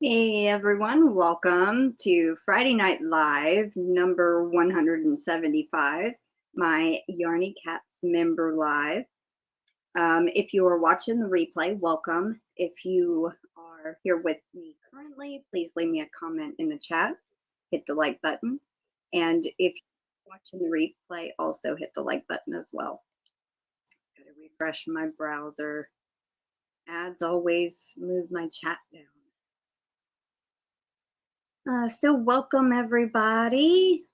Hey everyone, welcome to Friday Night Live number 175, my Yarny Cats member live. If you are watching the replay, welcome. If you are here with me currently, please leave me a comment in the chat, hit the like button. And if you're watching the replay, also hit the like button as well. Gotta refresh my browser. Ads always move my chat down. So welcome everybody.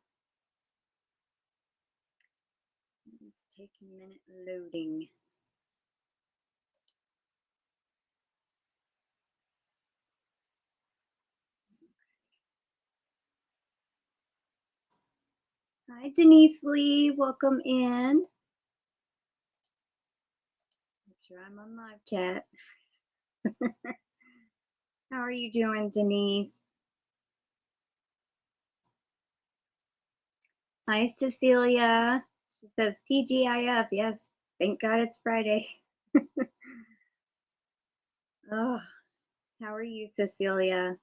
It's taking a minute loading. Hi Denyse Lee, welcome in. Make sure I'm on live chat. How are you doing, Denyse? Hi Cecilia. She says TGIF. Yes, thank God it's Friday. Oh, how are you, Cecilia?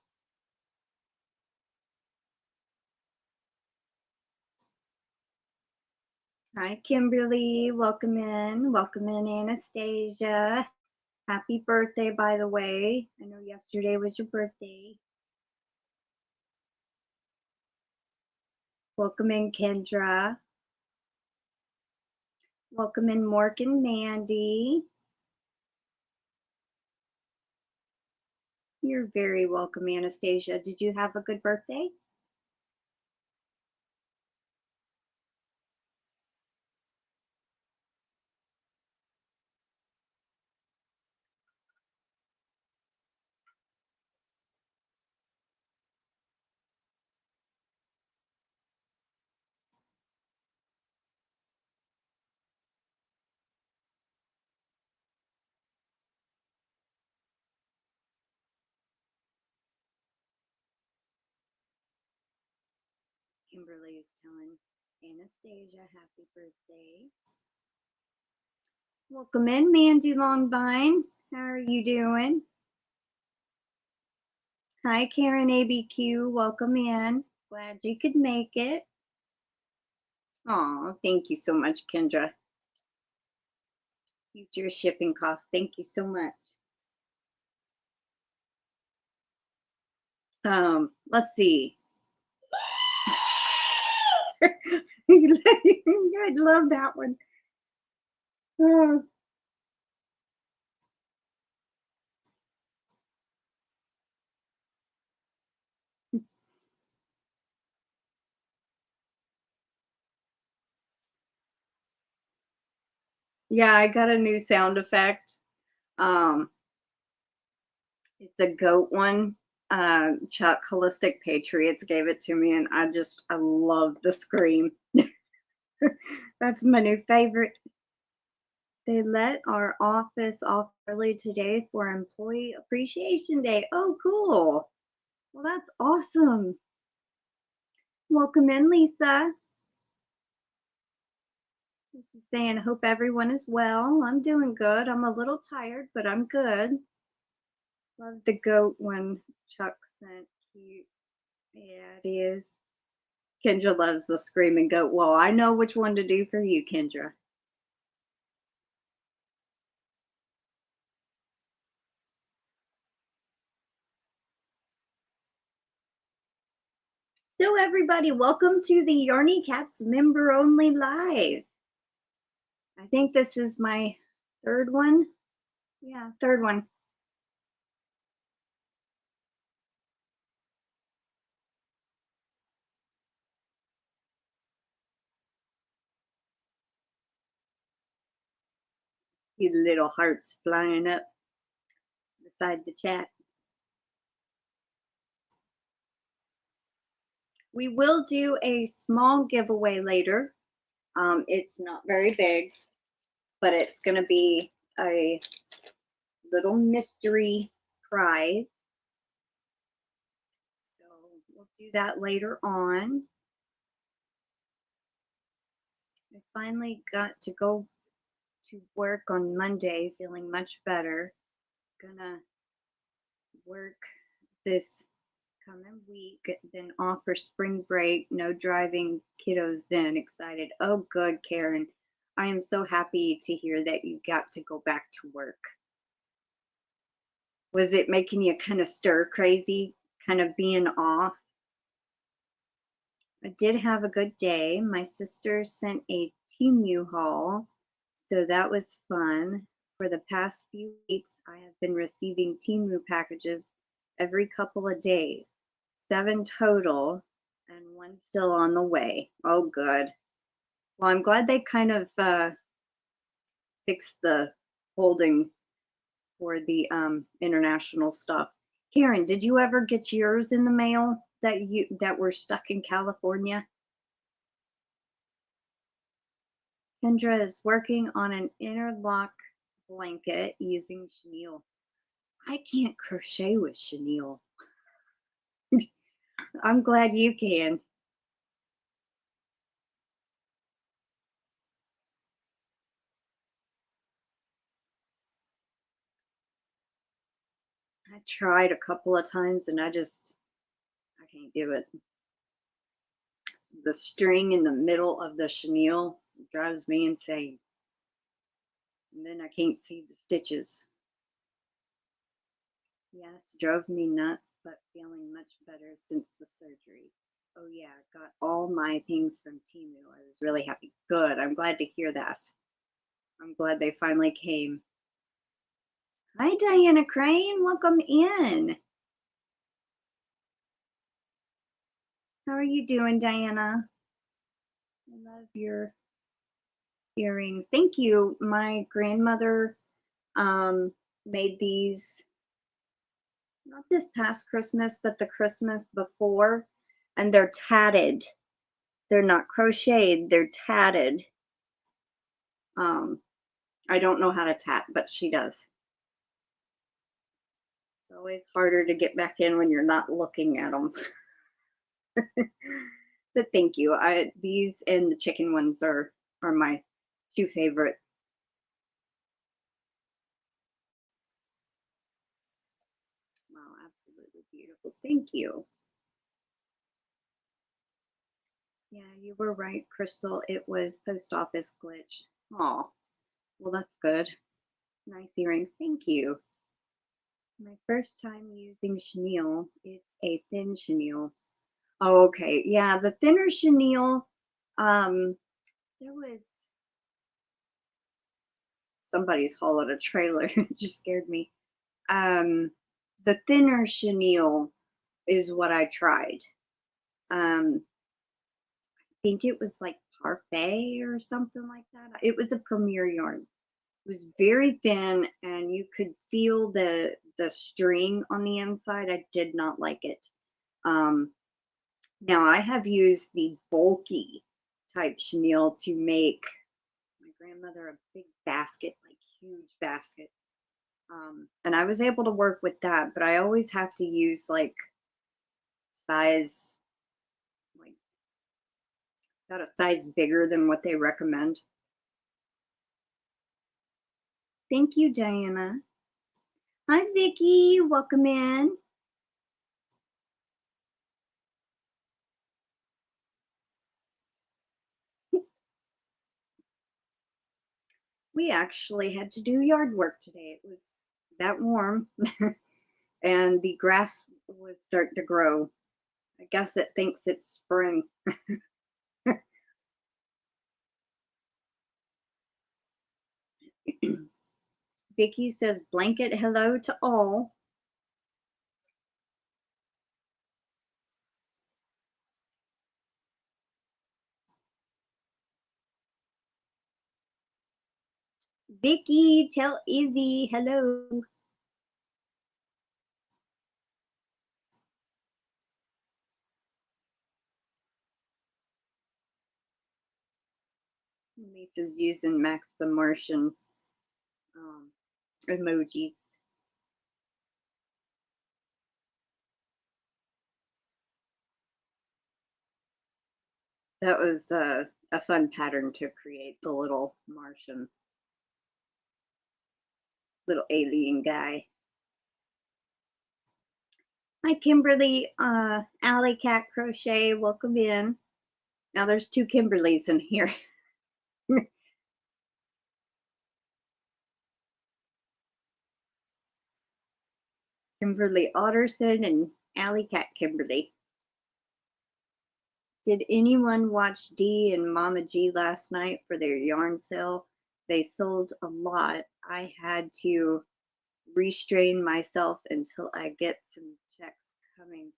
Hi Kimberly, welcome in. Welcome in Anastasia. Happy birthday, by the way. I know yesterday was your birthday. Welcome in Kendra. Welcome in Morgan Mandy. You're very welcome, Anastasia. Did you have a good birthday? Kimberly is telling Anastasia happy birthday. Welcome in, Mandy Longvine. How are you doing? Hi, Karen ABQ. Welcome in. Glad you could make it. Oh, thank you so much, Kendra. Future shipping costs. Thank you so much. Let's see. I love that one. Oh. Yeah, I got a new sound effect. It's a goat one. Chuck Holistic Patriots gave it to me, and I love the scream. That's my new favorite. They let our office off early today for Employee Appreciation Day. Oh, cool. Well, that's awesome. Welcome in, Lisa. She's saying, hope everyone is well. I'm doing good. I'm a little tired, but I'm good. Love the goat one Chuck sent. Cute. Yeah, it is. Kendra loves the screaming goat. Well, I know which one to do for you, Kendra. So everybody, welcome to the Yarny Cats member only live. I think this is my third one. Yeah, third one. See the little hearts flying up beside the chat. We will do a small giveaway later. It's not very big, but it's going to be a little mystery prize. So we'll do that later on. I finally got to go to work on Monday feeling much better. Gonna work this coming week, then off for spring break. No driving kiddos then. Excited. Oh, good, Karen. I am so happy to hear that you got to go back to work. Was it making you kind of stir crazy, kind of being off? I did have a good day. My sister sent a Temu haul, so that was fun. For the past few weeks, I have been receiving Temu packages every couple of days. 7 total, and 1 still on the way. Oh, good. Well, I'm glad they kind of fixed the holding for the international stuff. Karen, did you ever get yours in the mail that were stuck in California? Kendra is working on an interlock blanket using chenille. I can't crochet with chenille. I'm glad you can. I tried a couple of times and I can't do it. The string in the middle of the chenille drives me insane. And then I can't see the stitches. Yes, drove me nuts, but feeling much better since the surgery. Oh yeah, got all my things from Temu. I was really happy. Good. I'm glad to hear that. I'm glad they finally came. Hi, Diana Crane. Welcome in. How are you doing, Diana? I love your earrings. Thank you. My grandmother made these not this past Christmas, but the Christmas before, and they're tatted. They're not crocheted, they're tatted. I don't know how to tat, but she does. It's always harder to get back in when you're not looking at them. But thank you. These and the chicken ones are my 2 favorites. Wow, absolutely beautiful. Thank you. Yeah, you were right, Crystal. It was post office glitch. Oh, well, that's good. Nice earrings. Thank you. My first time using chenille. It's a thin chenille. Oh, okay. Yeah, the thinner chenille. There was somebody's hauling a trailer. It just scared me. The thinner chenille is what I tried. I think it was like Parfait or something like that. It was a Premier yarn. It was very thin, and you could feel the string on the inside. I did not like it. Now I have used the bulky type chenille to make my grandmother a big basket, like huge basket. And I was able to work with that, but I always have to use like size, like got a size bigger than what they recommend. Thank you, Diana. Hi, Vicki. Welcome in. We actually had to do yard work today. It was that warm, and the grass was starting to grow. I guess it thinks it's spring. Vicki says, blanket hello to all. Vicki, tell Izzy hello. Lisa's using Max the Martian emojis. That was a fun pattern to create, the little Martian, little alien guy. Hi, Kimberly, Alley Cat Crochet, welcome in. Now there's two Kimberlys in here. Kimberly Otterson and Alley Cat Kimberly. Did anyone watch Dee and Mama G last night for their yarn sale? They sold a lot. I had to restrain myself until I get some checks coming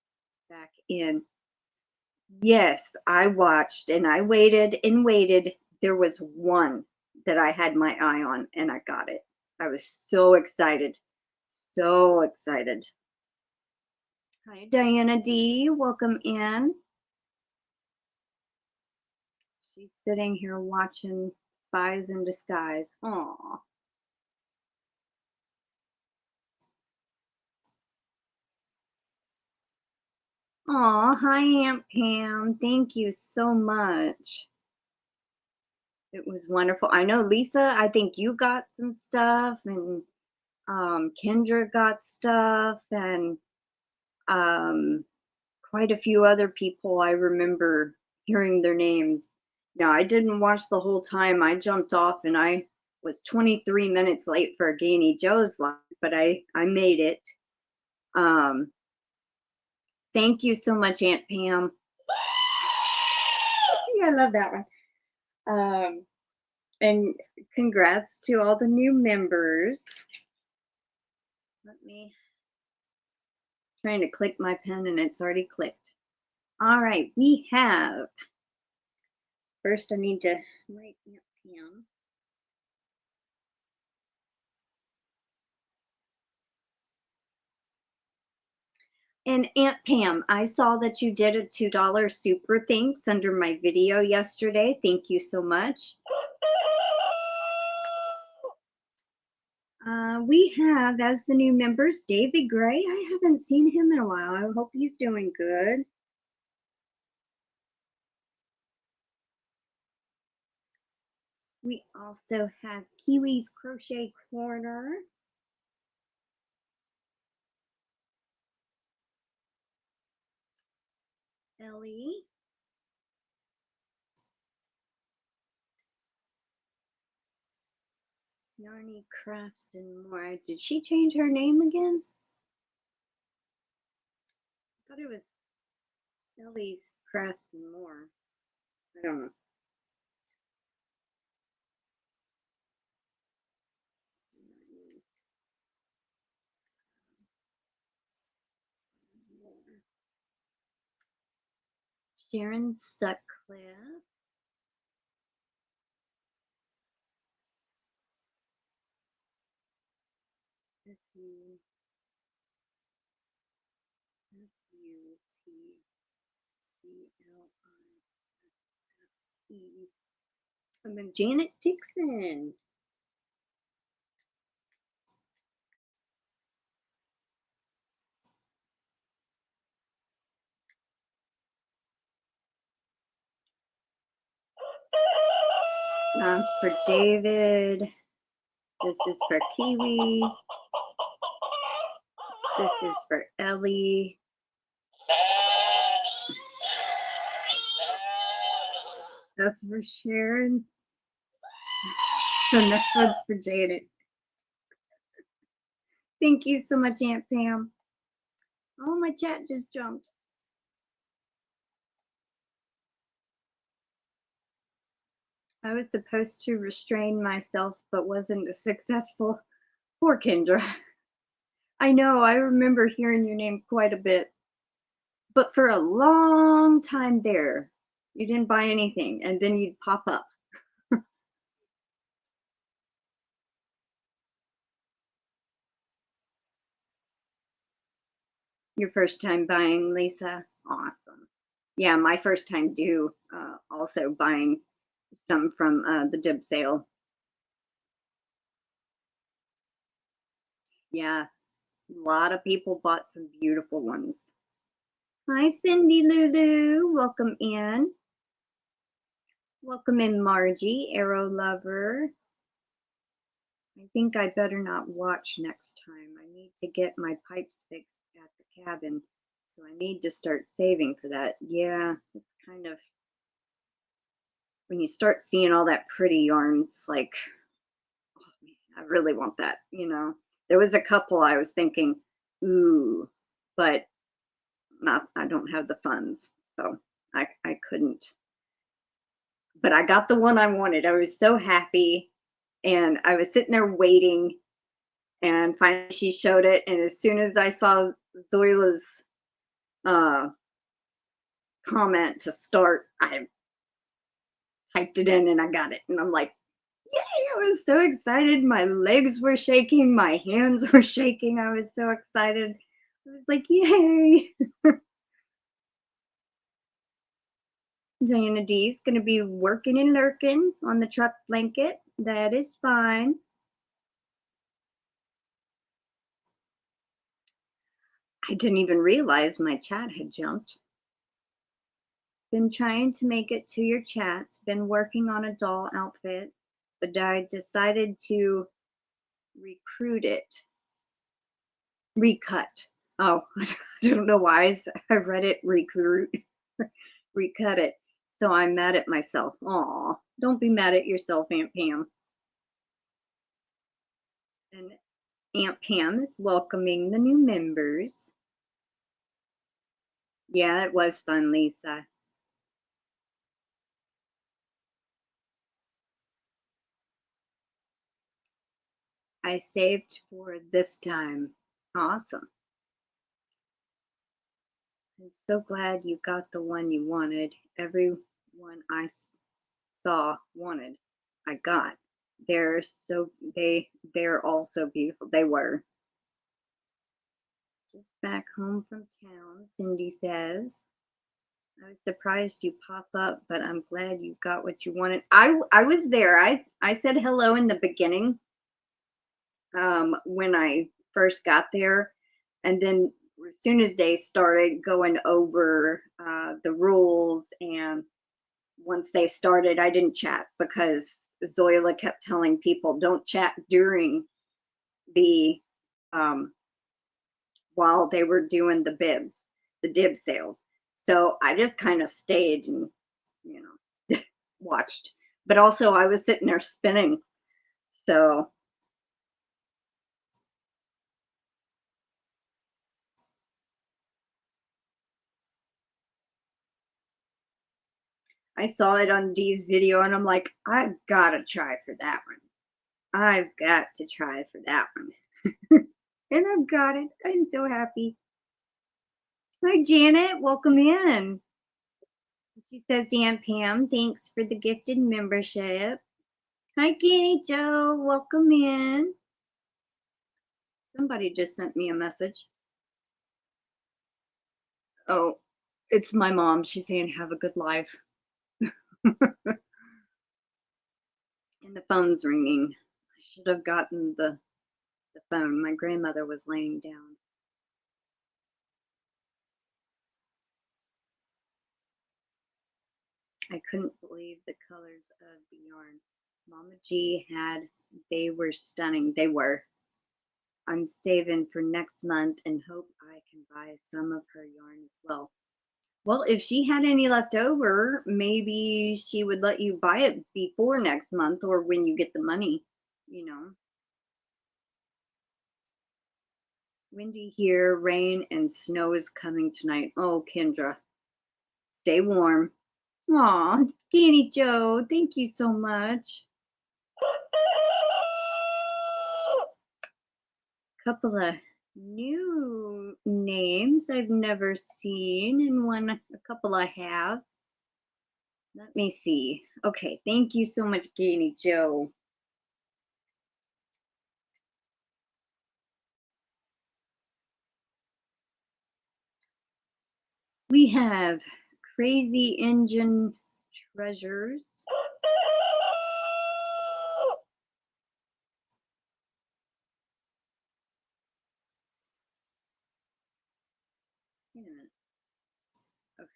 back in. Yes, I watched and I waited and waited. There was one that I had my eye on and I got it. I was so excited. So excited. Hi, Diana D. Welcome in. She's sitting here watching Spies in Disguise. Aw. Aw, hi, Aunt Pam. Thank you so much. It was wonderful. I know, Lisa, I think you got some stuff, and Kendra got stuff, and quite a few other people. I remember hearing their names. Now, I didn't watch the whole time. I jumped off and I was 23 minutes late for GanniJo's live, but I made it. Thank you so much, Aunt Pam. Yeah, I love that one. And congrats to all the new members. Let me trying to click my pen and it's already clicked. All right, we have. First, I need to write Aunt Pam. And Aunt Pam, I saw that you did a $2 super thanks under my video yesterday. Thank you so much. We have as the new members, David Gray. I haven't seen him in a while. I hope he's doing good. We also have Kiwi's Crochet Corner. Ellie. Yarny Crafts and More. Did she change her name again? I thought it was Ellie's Crafts and More. I don't know. Sharon Sutcliffe. S-U-T-C-L-I-F-F-E. And then Janet Dixon. That's for David. This is for Kiwi. This is for Ellie. That's for Sharon. And that's one's for Janet. Thank you so much, Aunt Pam. Oh, my chat just jumped. I was supposed to restrain myself, but wasn't successful. Poor Kendra. I know, I remember hearing your name quite a bit. But for a long time there, you didn't buy anything, and then you'd pop up. Your first time buying, Lisa? Awesome. Yeah, my first time too, also buying some from the Dib sale. Yeah, a lot of people bought some beautiful ones. Hi, Cindy Lulu. Welcome in. Welcome in, Margie, Arrow Lover. I think I better not watch next time. I need to get my pipes fixed at the cabin. So I need to start saving for that. Yeah, it's kind of, when you start seeing all that pretty yarn, it's like, oh, man, I really want that, you know. There was a couple I was thinking, ooh, but not, I don't have the funds, so I couldn't. But I got the one I wanted. I was so happy, and I was sitting there waiting, and finally she showed it, and as soon as I saw Zoila's uh, comment to start, I typed it in and I got it, and I'm like, yay! I was so excited. My legs were shaking, my hands were shaking. I was so excited. I was like, yay! Diana D is going to be working and lurking on the truck blanket. That is fine. I didn't even realize my chat had jumped. Been trying to make it to your chats. Been working on a doll outfit, but I decided to recruit it. Recut. Oh, I don't know why I read it recruit. Recut it. So I'm mad at myself. Aw, don't be mad at yourself, Aunt Pam. And Aunt Pam is welcoming the new members. Yeah, it was fun, Lisa. I saved for this time. Awesome. I'm so glad you got the one you wanted. Everyone I saw wanted, I got. They're so they're all so beautiful. They were. Just back home from town, Cindy says. I was surprised you pop up, but I'm glad you got what you wanted. I was there. I said hello in the beginning, when I first got there, and then as soon as they started going over the rules, and once they started, I didn't chat because Zoila kept telling people don't chat during the while they were doing the bibs, the dib sales. So I just kind of stayed and, you know, watched. But also I was sitting there spinning. So I saw it on Dee's video and I'm like, I've got to try for that one. I've got to try for that one. And I've got it. I'm so happy. Hi, Janet. Welcome in. She says, Dan Pam, thanks for the gifted membership. Hi, GanniJo. Welcome in. Somebody just sent me a message. Oh, it's my mom. She's saying, have a good life. And the phone's ringing. I should have gotten the phone. My grandmother was laying down. I couldn't believe the colors of the yarn Mama G had. They were stunning. They were. I'm saving for next month and hope I can buy some of her yarn as well. Well, if she had any left over, maybe she would let you buy it before next month or when you get the money, you know. Windy here, rain and snow is coming tonight. Oh, Kendra, stay warm. Aw, GanniJo, thank you so much. Couple of new names I've never seen, and a couple I have. Let me see. Okay, thank you so much, GanniJo. We have Crazy Engine Treasures. Wait a minute. Okay.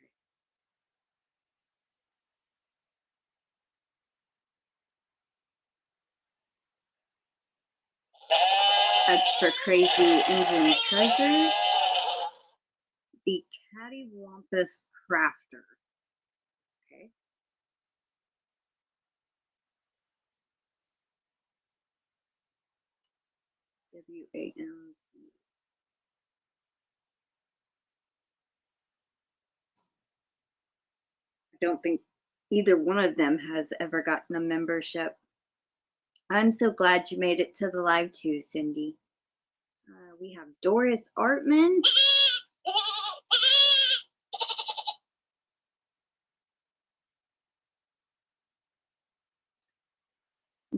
That's for Crazy Engine Treasures. the Cattywampus Crafter. Okay. W-A-M. I don't think either one of them has ever gotten a membership. I'm so glad you made it to the live too, Cindy. We have Doris Artman.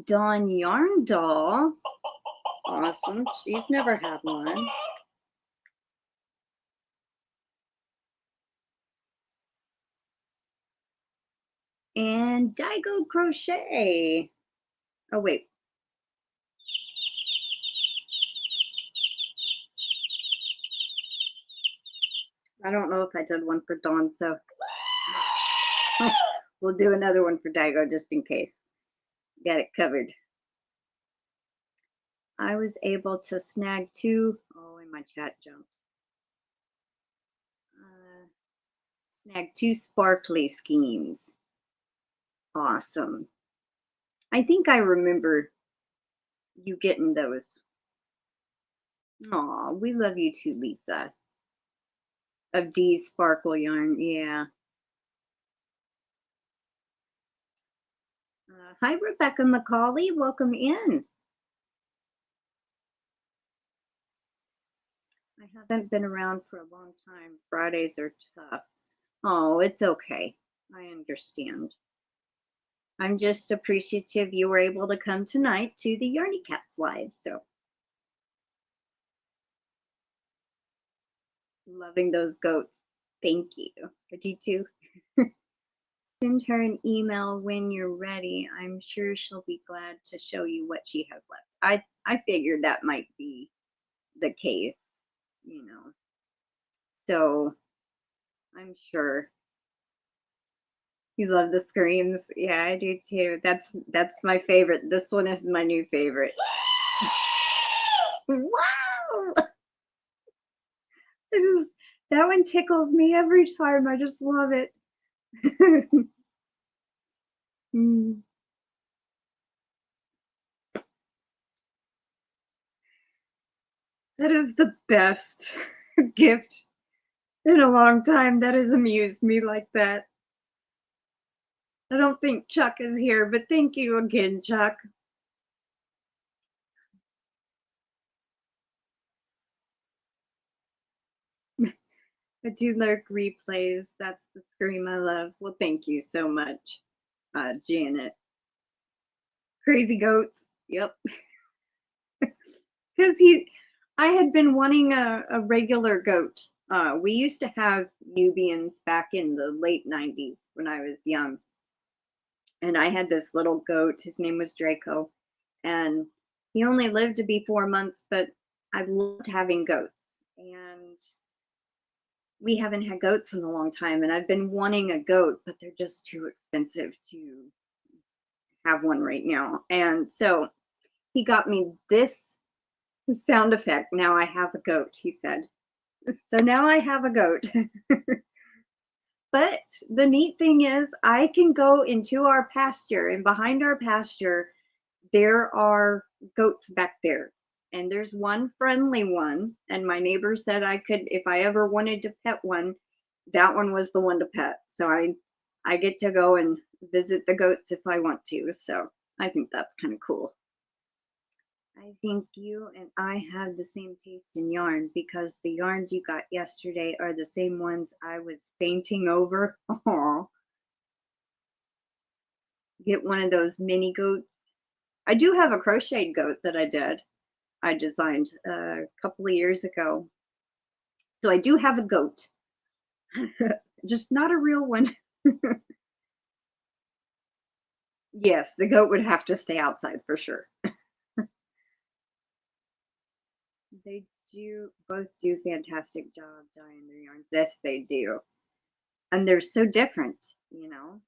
Dawn Yarn Doll. Awesome. She's never had one. And Daigo Crochet. Oh, wait. I don't know if I did one for Dawn, so we'll do another one for Daigo just in case. Got it covered. I was able to snag two. Oh, and my chat jumped. Snag two sparkly skeins. Awesome. I think I remember you getting those. Aw, we love you too, Lisa. Of Dee's Sparkle Yarn, yeah. Hi, Rebecca McCauley. Welcome in. I haven't been around for a long time. Fridays are tough. Oh, it's okay. I understand. I'm just appreciative you were able to come tonight to the Yarny Cats live. So, loving those goats. Thank you. I do too. Send her an email when you're ready. I'm sure she'll be glad to show you what she has left. I figured that might be the case, you know. So I'm sure. You love the screams. Yeah, I do too. That's my favorite. This one is my new favorite. Wow! That one tickles me every time. I just love it. Mm. That is the best gift in a long time. That has amused me like that. I don't think Chuck is here, but thank you again, Chuck. I do like replays. That's the scream I love. Well, thank you so much, Janet. Crazy goats. Yep. Because I had been wanting a regular goat. We used to have Nubians back in the late 90s when I was young. And I had this little goat. His name was Draco. And he only lived to be 4 months, but I loved having goats. And we haven't had goats in a long time. And I've been wanting a goat, but they're just too expensive to have one right now. And so he got me this sound effect. Now I have a goat, he said. So now I have a goat. But the neat thing is I can go into our pasture, and behind our pasture, there are goats back there. And there's one friendly one. And my neighbor said I could, if I ever wanted to pet one, that one was the one to pet. So I get to go and visit the goats if I want to. So I think that's kind of cool. I think you and I have the same taste in yarn because the yarns you got yesterday are the same ones I was fainting over. Aww. Get one of those mini goats. I do have a crocheted goat that I designed a couple of years ago. So I do have a goat, just not a real one. Yes, the goat would have to stay outside for sure. They both do fantastic job dyeing their yarns. Yes, they do. And they're so different, you know,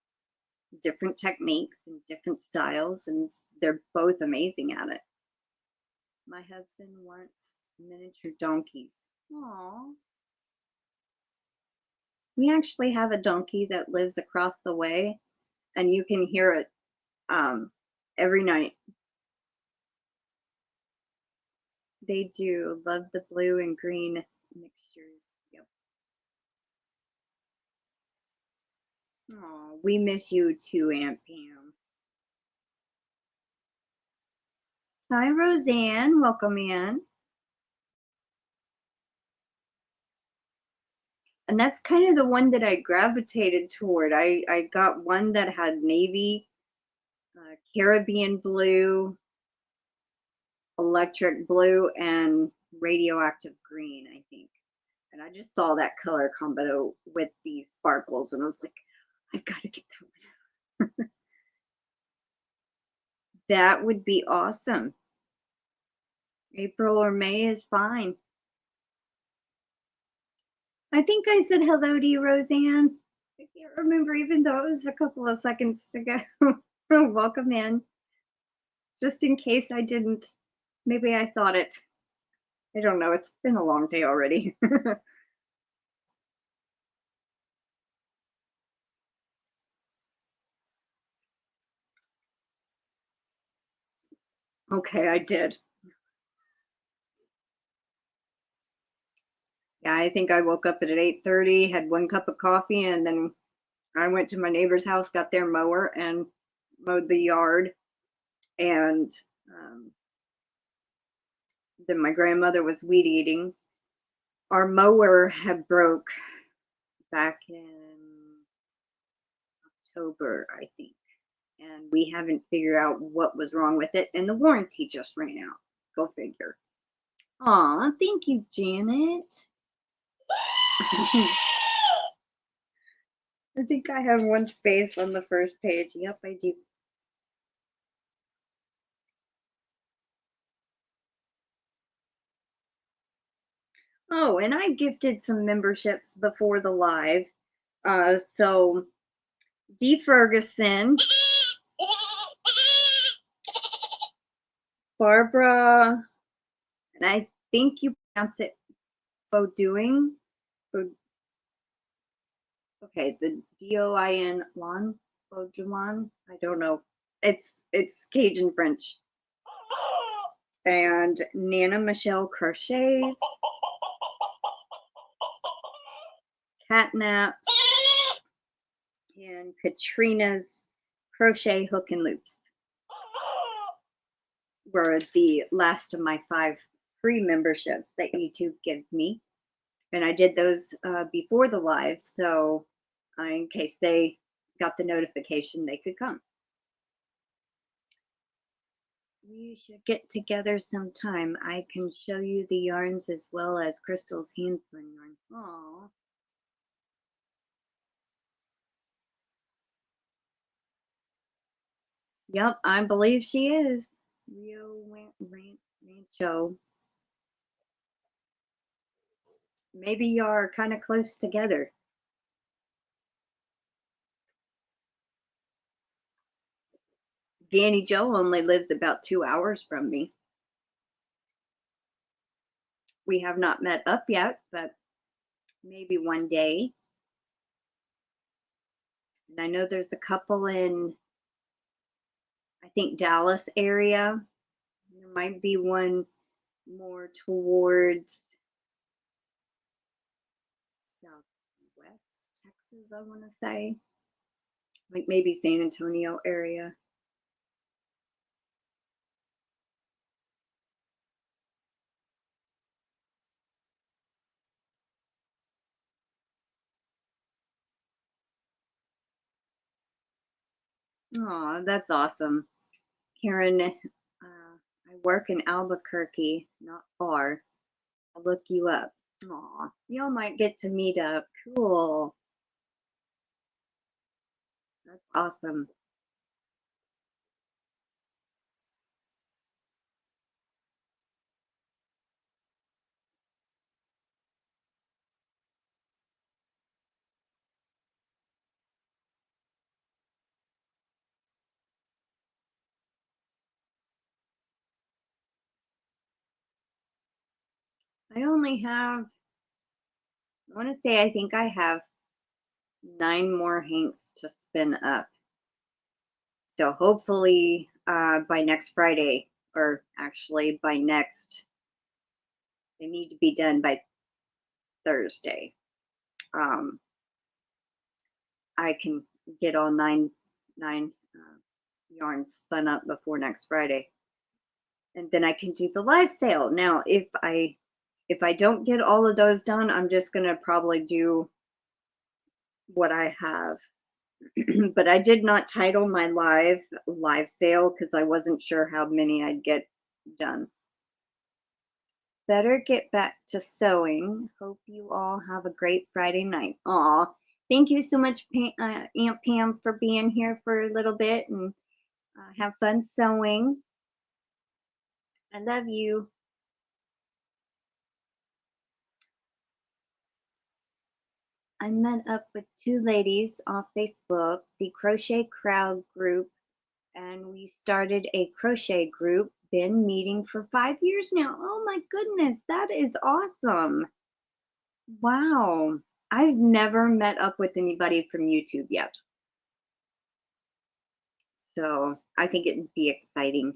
different techniques and different styles, and they're both amazing at it. My husband wants miniature donkeys. Aww. We actually have a donkey that lives across the way, and you can hear it every night. They do love the blue and green mixtures. Yep. Oh, we miss you too, Aunt Pam. Hi, Roseanne. Welcome in. And that's kind of the one that I gravitated toward. I got one that had navy, Caribbean blue, electric blue, and radioactive green, I think. And I just saw that color combo with these sparkles, and I was like, I've got to get that one. That would be awesome. April or May is fine. I think I said hello to you, Roseanne. I can't remember, even though it was a couple of seconds ago. Welcome in. Just in case I didn't, maybe I thought it. I don't know. It's been a long day already. Okay, I did. Yeah, I think I woke up at 8:30, had one cup of coffee, and then I went to my neighbor's house, got their mower, and mowed the yard. And then my grandmother was weed eating. Our mower had broke back in October, I think, and we haven't figured out what was wrong with it, and the warranty just ran out. Go figure. Aw, thank you, Janet. I think I have one space on the first page. Yep, I do. Oh, and I gifted some memberships before the live. So D. Ferguson, Barbara, and I think you pronounce it Bodoing. Okay, the Doin Lon Bojuan. I don't know. It's Cajun French. And Nana Michelle Crochets, Catnaps, and Katrina's Crochet Hook and Loops were the last of my 5 free memberships that YouTube gives me. And I did those before the live, so in case they got the notification, they could come. We should get together sometime. I can show you the yarns as well as Crystal's handspun yarn. Aww. Yep, I believe she is. Rio Rancho. Maybe you're kind of close together. GanniJo only lives about 2 hours from me. We have not met up yet, but maybe one day. And I know there's a couple in, I think, Dallas area. There might be one more towards Southwest Texas, I want to say. Like maybe San Antonio area. Oh, that's awesome. Karen, I work in Albuquerque, not far. I'll look you up. Aw, y'all might get to meet up. Cool. That's awesome. I only have, I want to say, I think I have 9 more hanks to spin up. So hopefully by next Friday, or actually by next, they need to be done by Thursday. I can get all nine yarns spun up before next Friday, and then I can do the live sale. Now, if I don't get all of those done, I'm just gonna probably do what I have. But I did not title my live sale because I wasn't sure how many I'd get done. Better get back to sewing. Hope you all have a great Friday night. Aw, thank you so much, Aunt Pam, for being here for a little bit, and have fun sewing. I love you. I met up with 2 ladies off Facebook, the Crochet Crowd group, and we started a crochet group. Been meeting for 5 years now. Oh my goodness, that is awesome. Wow. I've never met up with anybody from YouTube yet. So I think it'd be exciting.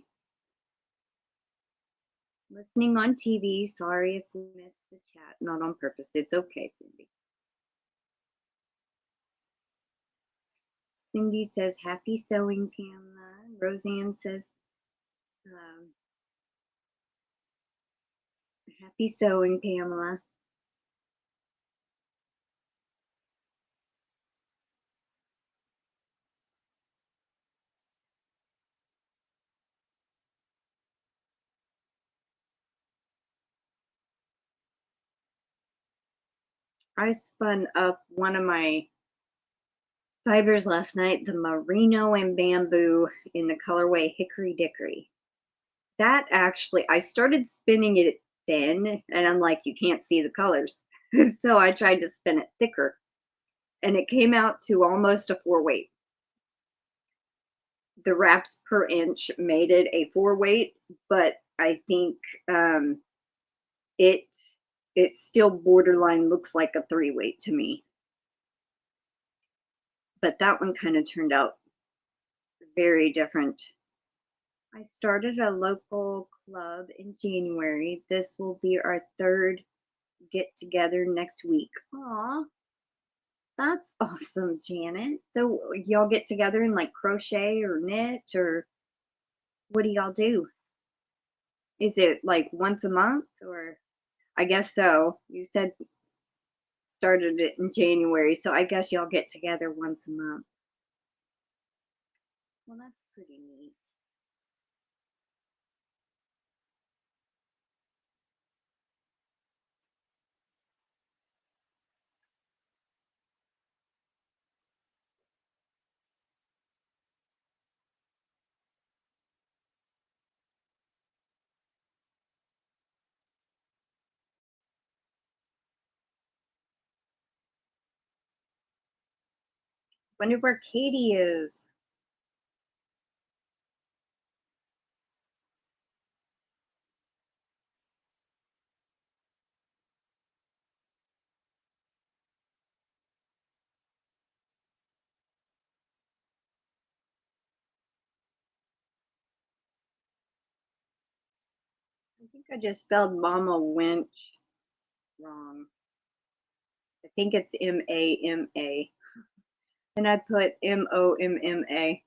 Listening on TV. Sorry if we missed the chat. Not on purpose. It's okay, Cindy. Cindy says, happy sewing, Pamela. Roseanne says, happy sewing, Pamela. I spun up one of my fibers last night, the merino and bamboo in the colorway Hickory Dickory. That actually, I started spinning it thin, and I'm like, you can't see the colors. So I tried to spin it thicker, and it came out to almost a 4-weight. The wraps per inch made it a 4-weight, but I think it still borderline looks like a 3-weight to me. But that one kind of turned out very different. I started a local club in January. This will be our 3rd get together next week. Aw, that's awesome, Janet. So y'all get together and like crochet or knit, or what do y'all do? Is it like once a month, or? I guess so. You said started it in January, so I guess y'all get together once a month. Well, that's pretty neat. Wonder where Katie is. I think I just spelled Mama Winch wrong. I think it's M-A-M-A. And I put M-O-M-M-A.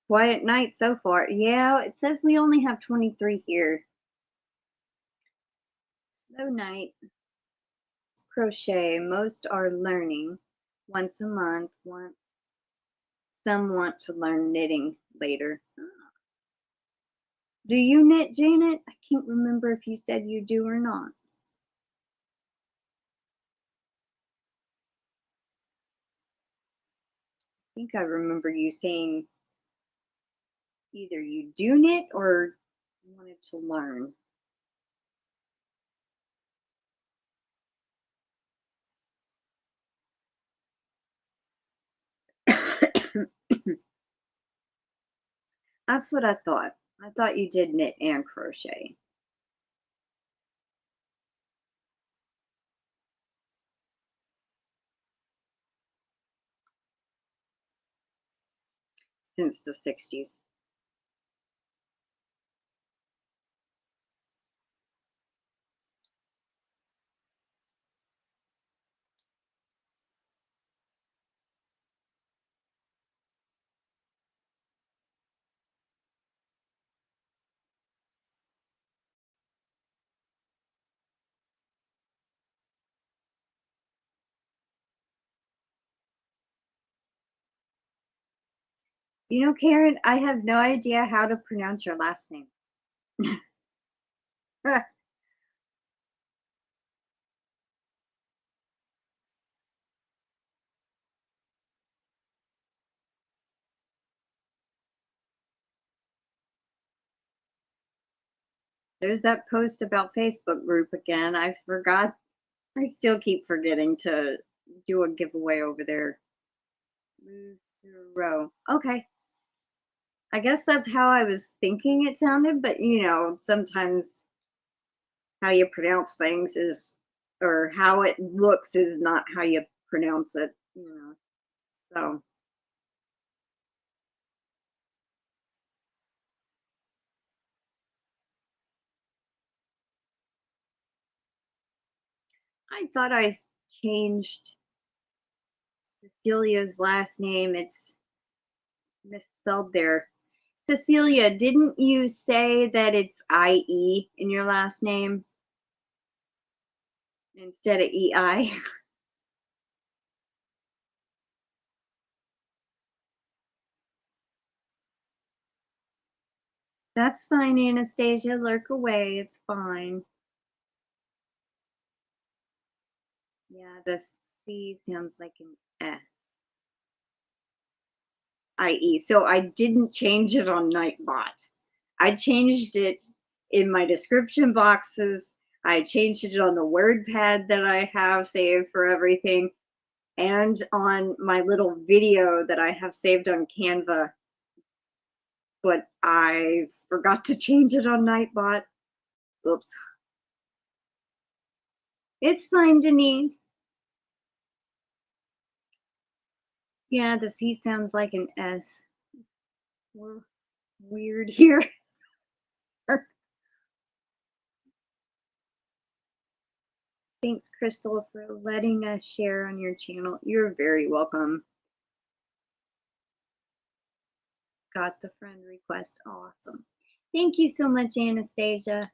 Quiet night so far. Yeah, it says we only have 23 here. Slow night. Crochet. Most are learning once a month. Some want to learn knitting later. Do you knit, Janet? I can't remember if you said you do or not. I think I remember you saying either you do knit or you wanted to learn. That's what I thought. I thought you did knit and crochet. since the 60s. You know, Karen, I have no idea how to pronounce your last name. There's that post about Facebook group again. I forgot. I still keep forgetting to do a giveaway over there. Lucero. Okay. I guess that's how I was thinking it sounded, but you know, sometimes how you pronounce things is, or how it looks is not how you pronounce it, you know. So I thought I changed Cecilia's last name. It's misspelled there. Cecilia, didn't you say that it's IE in your last name instead of EI? That's fine, Anastasia. Lurk away. It's fine. Yeah, the C sounds like an S. IE. So I didn't change it on Nightbot. I changed it in my description boxes. I changed it on the WordPad that I have saved for everything, and on my little video that I have saved on Canva. But I forgot to change it on Nightbot. Oops. It's fine, Denyse. Yeah, the C sounds like an S. We're weird here. Thanks, Crystal, for letting us share on your channel. You're very welcome. Got the friend request. Awesome. Thank you so much, Anastasia.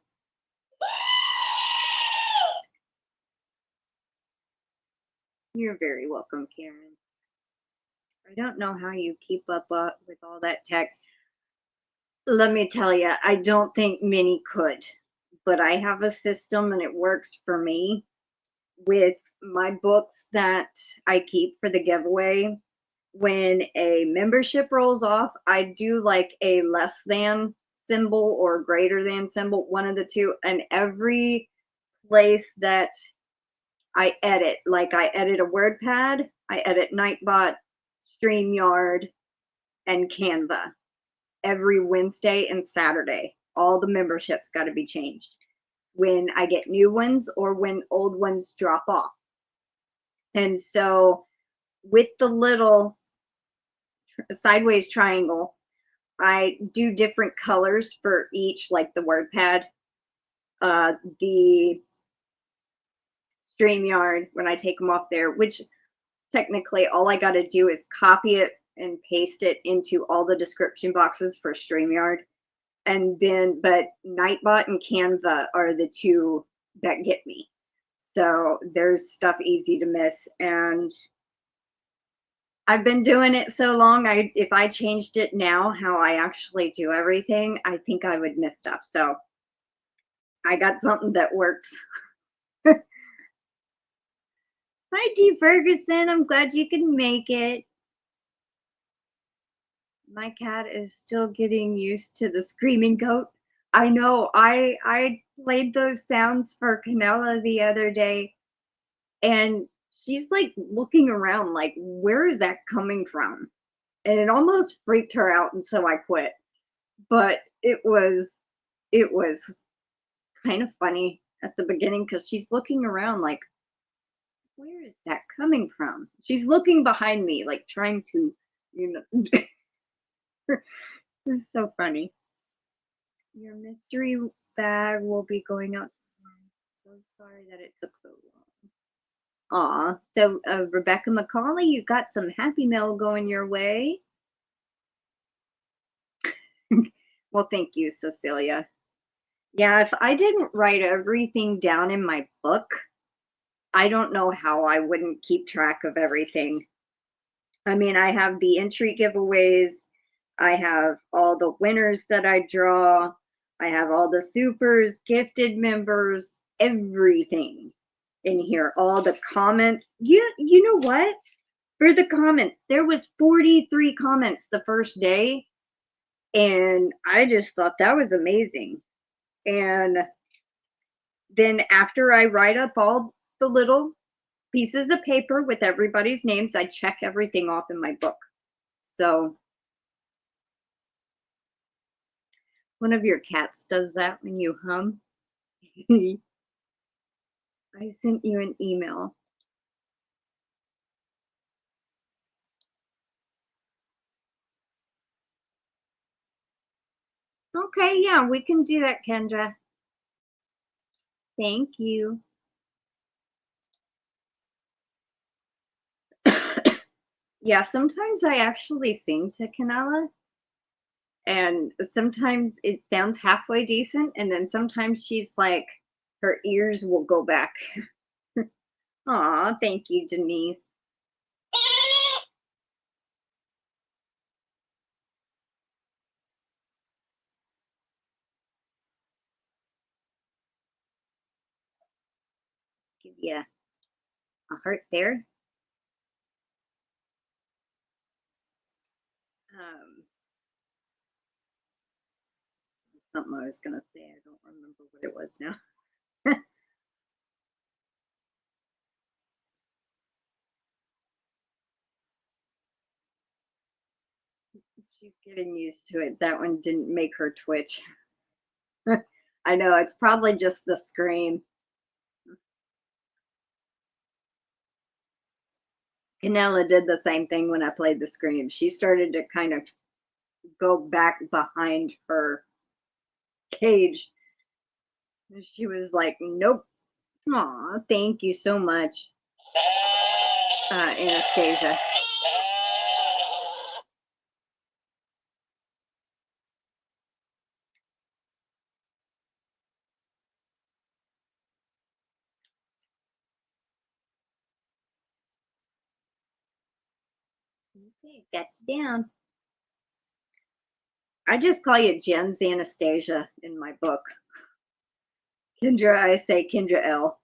You're very welcome, Karen. I don't know how you keep up with all that tech. Let me tell you, I don't think many could, but I have a system and it works for me with my books that I keep for the giveaway. When a membership rolls off, I do like a less than symbol or greater than symbol, one of the two, and every place that I edit, like I edit a WordPad, I edit Nightbot, StreamYard, and Canva every Wednesday and Saturday. All the memberships got to be changed when I get new ones or when old ones drop off. And so with the little sideways triangle, I do different colors for each, like the WordPad, the StreamYard, when I take them off there, which technically all I got to do is copy it and paste it into all the description boxes for StreamYard. And then, but Nightbot and Canva are the two that get me. So there's stuff easy to miss. And I've been doing it so long, if I changed it now, how I actually do everything, I think I would miss stuff. So I got something that works. Hi, Dee Ferguson. I'm glad you can make it. My cat is still getting used to the screaming goat. I know. I played those sounds for Canella the other day, and she's like looking around like, where is that coming from? And it almost freaked her out, and so I quit. But it was kind of funny at the beginning because she's looking around like, where is that coming from? She's looking behind me, like trying to, you know. It's so funny. Your mystery bag will be going out tomorrow. So sorry that it took so long. Aw, so Rebecca McCauley, you got some happy mail going your way. Well, thank you, Cecilia. Yeah, if I didn't write everything down in my book, I don't know how I wouldn't keep track of everything. I mean, I have the entry giveaways, I have all the winners that I draw, I have all the supers, gifted members, everything in here, all the comments. You know what? For the comments, there was 43 comments the first day, and I just thought that was amazing. And then after I write up all the little pieces of paper with everybody's names, I check everything off in my book. So one of your cats does that when you hum. I sent you an email. Okay, yeah, we can do that, Kendra. Thank you. Yeah, sometimes I actually sing to Canella, and sometimes it sounds halfway decent, and then sometimes she's like, her ears will go back. Aw, thank you, Denyse. Give you a heart there. Um, something I was gonna say, I don't remember what it was now. She's getting used to it. That one didn't make her twitch. I know, it's probably just the scream. Canella did the same thing when I played the scream. She started to kind of go back behind her cage. She was like, nope. Aw, thank you so much, Anastasia. Okay, that's down. I just call you Gems Anastasia in my book. Kendra, I say Kendra L.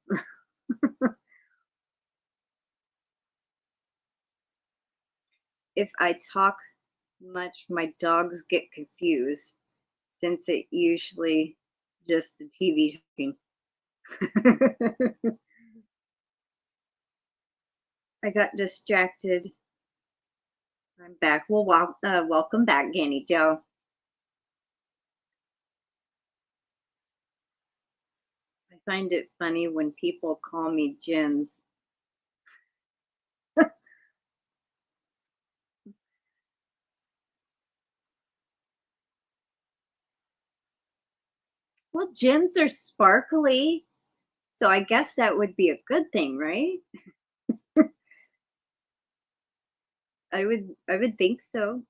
If I talk much, my dogs get confused since it usually just the TV talking. I got distracted. I'm back. Well, welcome back, GanniJo. I find it funny when people call me Gems. Well, gems are sparkly, so I guess that would be a good thing, right? I would think so.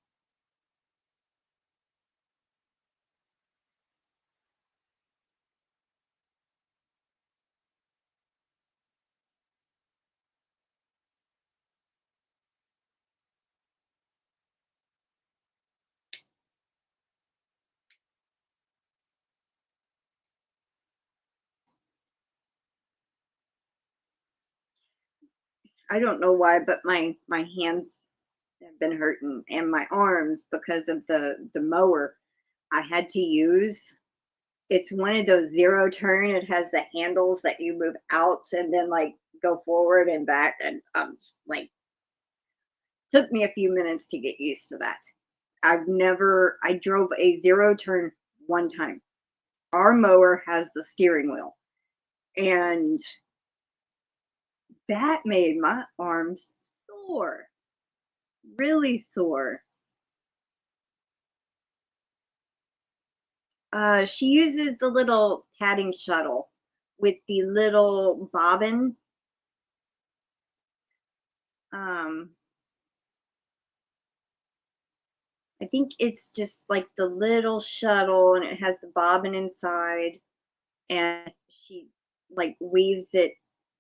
I don't know why, but my hands have been hurting and my arms because of the mower I had to use. It's one of those zero turn. It has the handles that you move out and then like go forward and back, and like took me a few minutes to get used to that. I drove a zero turn one time. Our mower has the steering wheel, and that made my arms sore, really sore. She uses the little tatting shuttle with the little bobbin. I think it's just like the little shuttle and it has the bobbin inside, and she like weaves it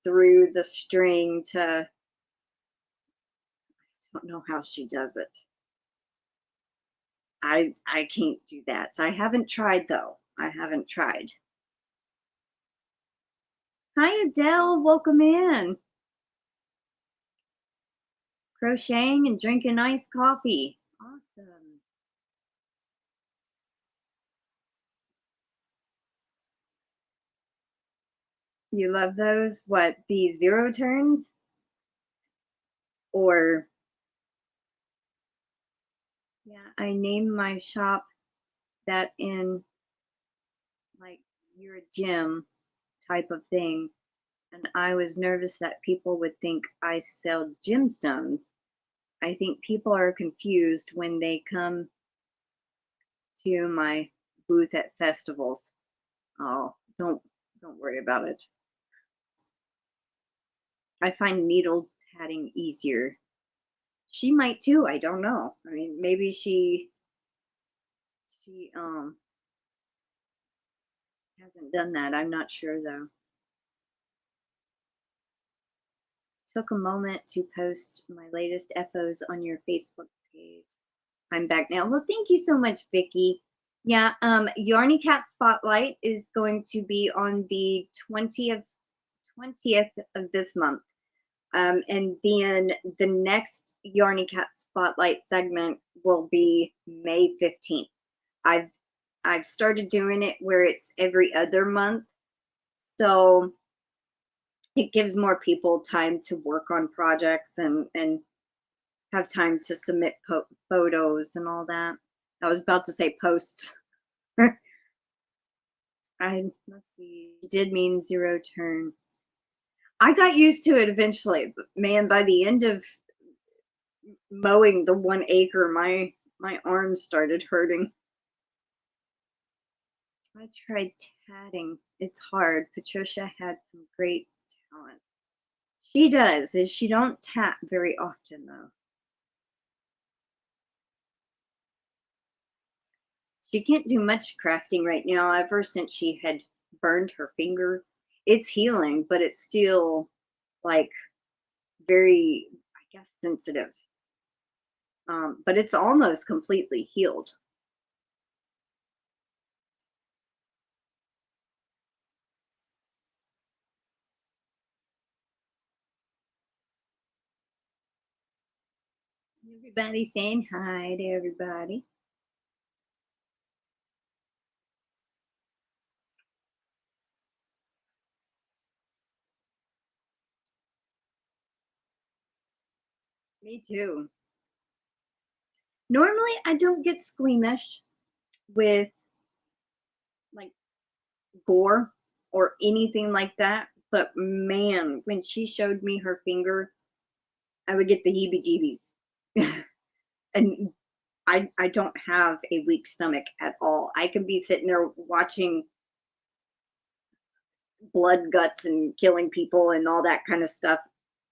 through the string to, I don't know how she does it. I can't do that. I haven't tried though. I haven't tried. Hi Adele, welcome in. Crocheting and drinking iced coffee. Awesome. You love those? What, the zero turns? Or, yeah, I named my shop that in like you're a gym type of thing. And I was nervous that people would think I sell gemstones. I think people are confused when they come to my booth at festivals. Oh, don't worry about it. I find needle tatting easier. She might too, I don't know. I mean, maybe she hasn't done that. I'm not sure though. Took a moment to post my latest FOs on your Facebook page. I'm back now. Well, thank you so much, Vicki. Yeah, Yarny Cat Spotlight is going to be on the 20th of this month. And then the next Yarny Cat Spotlight segment will be May 15th. I've started doing it where it's every other month. So it gives more people time to work on projects and have time to submit photos and all that. I was about to say posts. Let's see. It did mean zero turn. I got used to it eventually, but man, by the end of mowing the 1 acre, my arms started hurting. I tried tatting. It's hard. Patricia had some great talent. She does, is she don't tat very often though. She can't do much crafting right now ever since she had burned her finger. It's healing, but it's still like very, I guess, sensitive. But it's almost completely healed. Everybody saying hi to everybody. Me too. Normally, I don't get squeamish with like gore or anything like that. But man, when she showed me her finger, I would get the heebie-jeebies. And I don't have a weak stomach at all. I can be sitting there watching blood, guts, and killing people and all that kind of stuff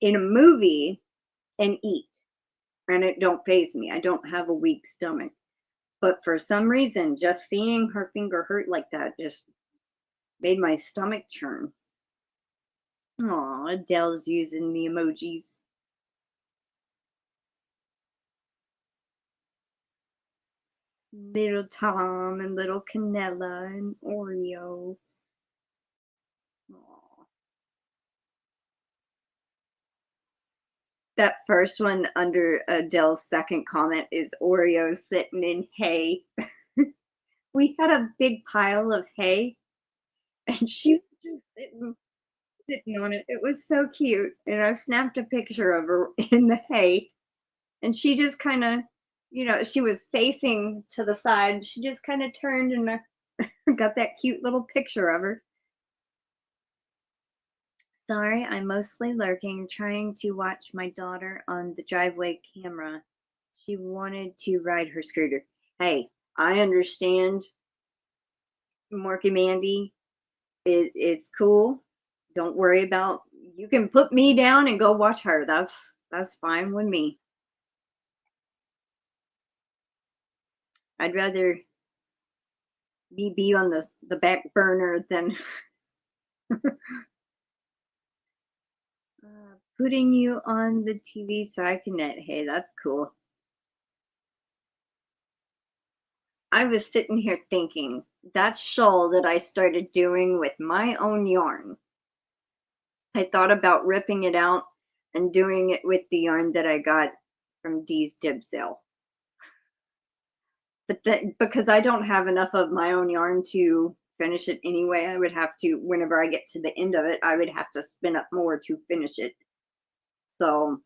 in a movie and eat, and it don't faze me. I don't have a weak stomach. But for some reason, just seeing her finger hurt like that just made my stomach churn. Aw, Adele's using the emojis. Little Tom and little Canella and Oreo. Aw. That first one under Adele's second comment is Oreo sitting in hay. We had a big pile of hay and she was just sitting on it. It was so cute. And I snapped a picture of her in the hay. And she just kind of, she was facing to the side. She just kind of turned and got that cute little picture of her. Sorry, I'm mostly lurking, trying to watch my daughter on the driveway camera. She wanted to ride her scooter. Hey, I understand Morky Mandy. It's cool. Don't worry about, you can put me down and go watch her. That's fine with me. I'd rather me be on the back burner than putting you on the TV so I can knit. Hey, that's cool. I was sitting here thinking, that shawl that I started doing with my own yarn, I thought about ripping it out and doing it with the yarn that I got from Dee's Dib Sale. But because I don't have enough of my own yarn to finish it anyway, I would have to, whenever I get to the end of it, I would have to spin up more to finish it. So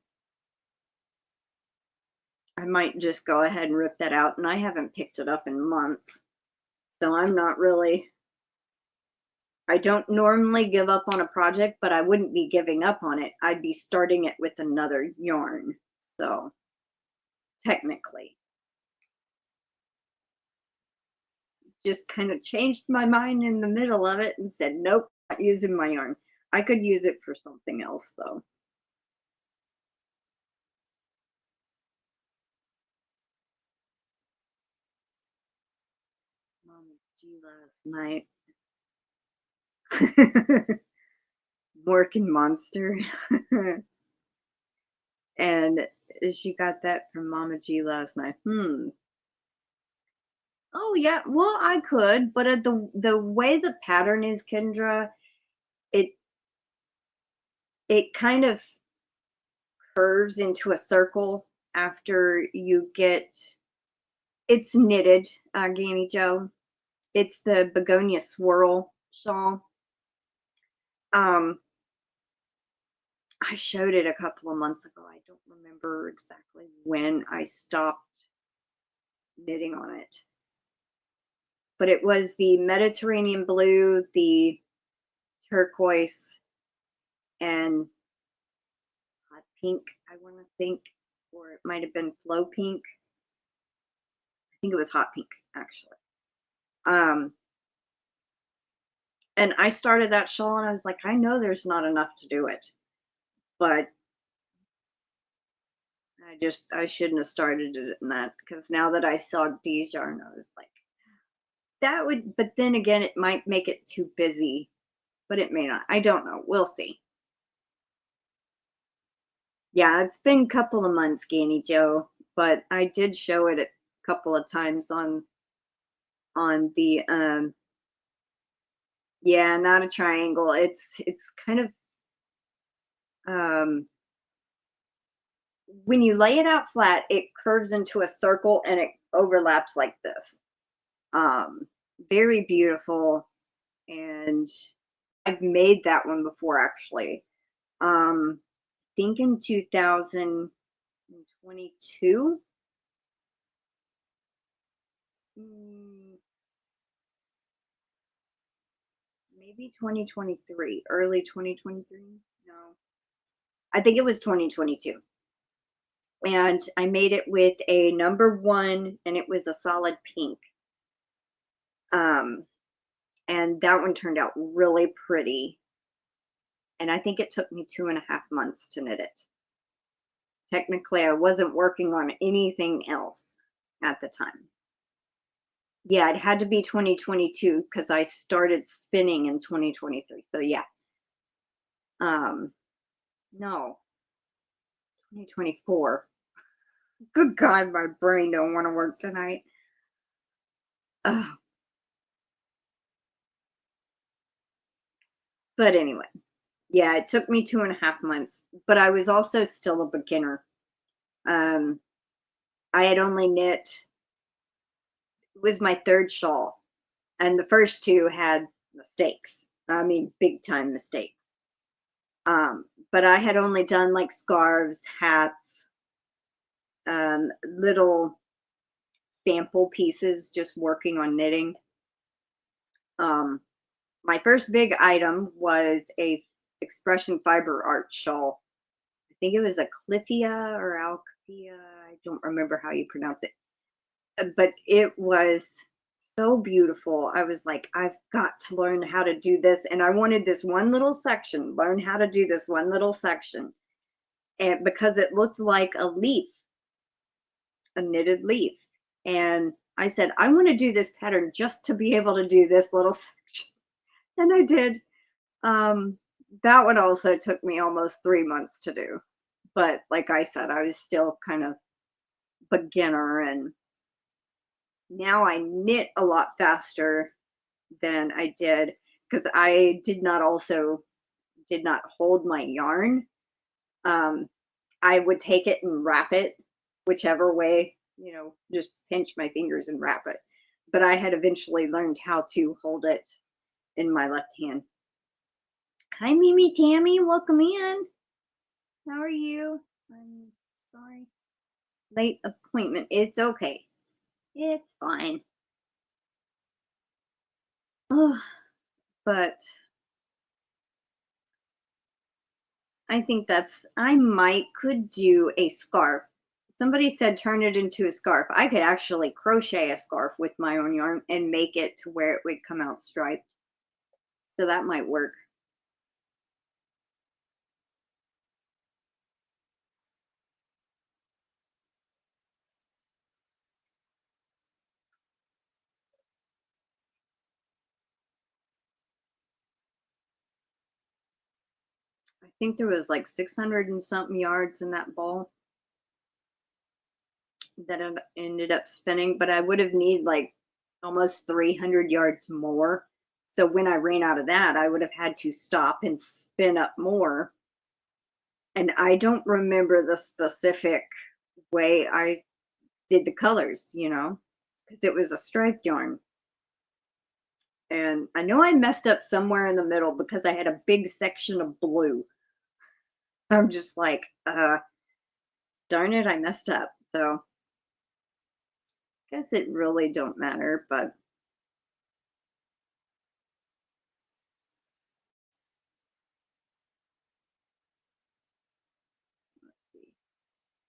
I might just go ahead and rip that out. And I haven't picked it up in months. So I'm not really, I don't normally give up on a project, but I wouldn't be giving up on it. I'd be starting it with another yarn. So technically, just kind of changed my mind in the middle of it and said, nope, not using my yarn. I could use it for something else though. Mama G last night. Working monster. And she got that from Mama G last night. Oh yeah, well I could, but the way the pattern is, Kendra, it it kind of curves into a circle after you get, it's knitted, GanniJo. It's the begonia swirl shawl. I showed it a couple of months ago. I don't remember exactly when I stopped knitting on it. But it was the Mediterranean blue, the turquoise, and hot pink, I want to think, or it might have been flow pink. I think it was hot pink, actually. And I started that shawl and I was like, I know there's not enough to do it, but I shouldn't have started it in that, because now that I saw Dee's yarn, I was like, that would, but then again, it might make it too busy, but it may not. I don't know. We'll see. Yeah, it's been a couple of months, GanniJo, but I did show it a couple of times on the yeah, not a triangle. It's kind of when you lay it out flat, it curves into a circle and it overlaps like this. Very beautiful, and I've made that one before actually. I think in 2022. Maybe 2023, early 2023. No, I think it was 2022. And I made it with a number 1, and it was a solid pink. And that one turned out really pretty. And I think it took me 2.5 months to knit it. Technically, I wasn't working on anything else at the time. Yeah, it had to be 2022 because I started spinning in 2023. So yeah. No, 2024. Good God, my brain don't want to work tonight. Ugh. But anyway, yeah, it took me 2.5 months, but I was also still a beginner. I had only knit, it was my 3rd shawl, and the first 2 had mistakes. I mean, big time mistakes. But I had only done like scarves, hats, little sample pieces, just working on knitting. My first big item was a expression fiber art shawl. I think it was a Cliffia or Alcthea. I don't remember how you pronounce it, but it was so beautiful. I was like, I've got to learn how to do this. And I wanted this one little section, learn how to do this one little section. And because it looked like a leaf, a knitted leaf. And I said, I want to do this pattern just to be able to do this little section. And I did. That one also took me almost 3 months to do. But like I said, I was still kind of beginner, and now I knit a lot faster than I did because I did not hold my yarn. I would take it and wrap it whichever way, just pinch my fingers and wrap it. But I had eventually learned how to hold it in my left hand. Hi, Mimi Tammy, welcome in. How are you? I'm sorry. Late appointment. It's okay. It's fine. Oh, but I think I could do a scarf. Somebody said turn it into a scarf. I could actually crochet a scarf with my own yarn and make it to where it would come out striped. So that might work. I think there was like 600 and something yards in that ball that I ended up spinning, but I would have needed like almost 300 yards more. So when I ran out of that, I would have had to stop and spin up more. And I don't remember the specific way I did the colors, because it was a striped yarn. And I know I messed up somewhere in the middle because I had a big section of blue. I'm just like, darn it, I messed up. So guess it really don't matter, but let's see.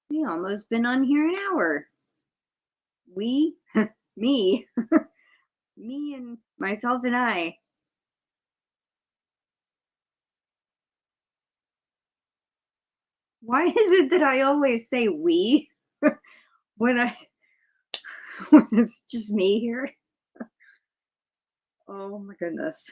We almost been on here an hour. We, me, me and myself and I. Why is it that I always say we when I when it's just me here? Oh my goodness.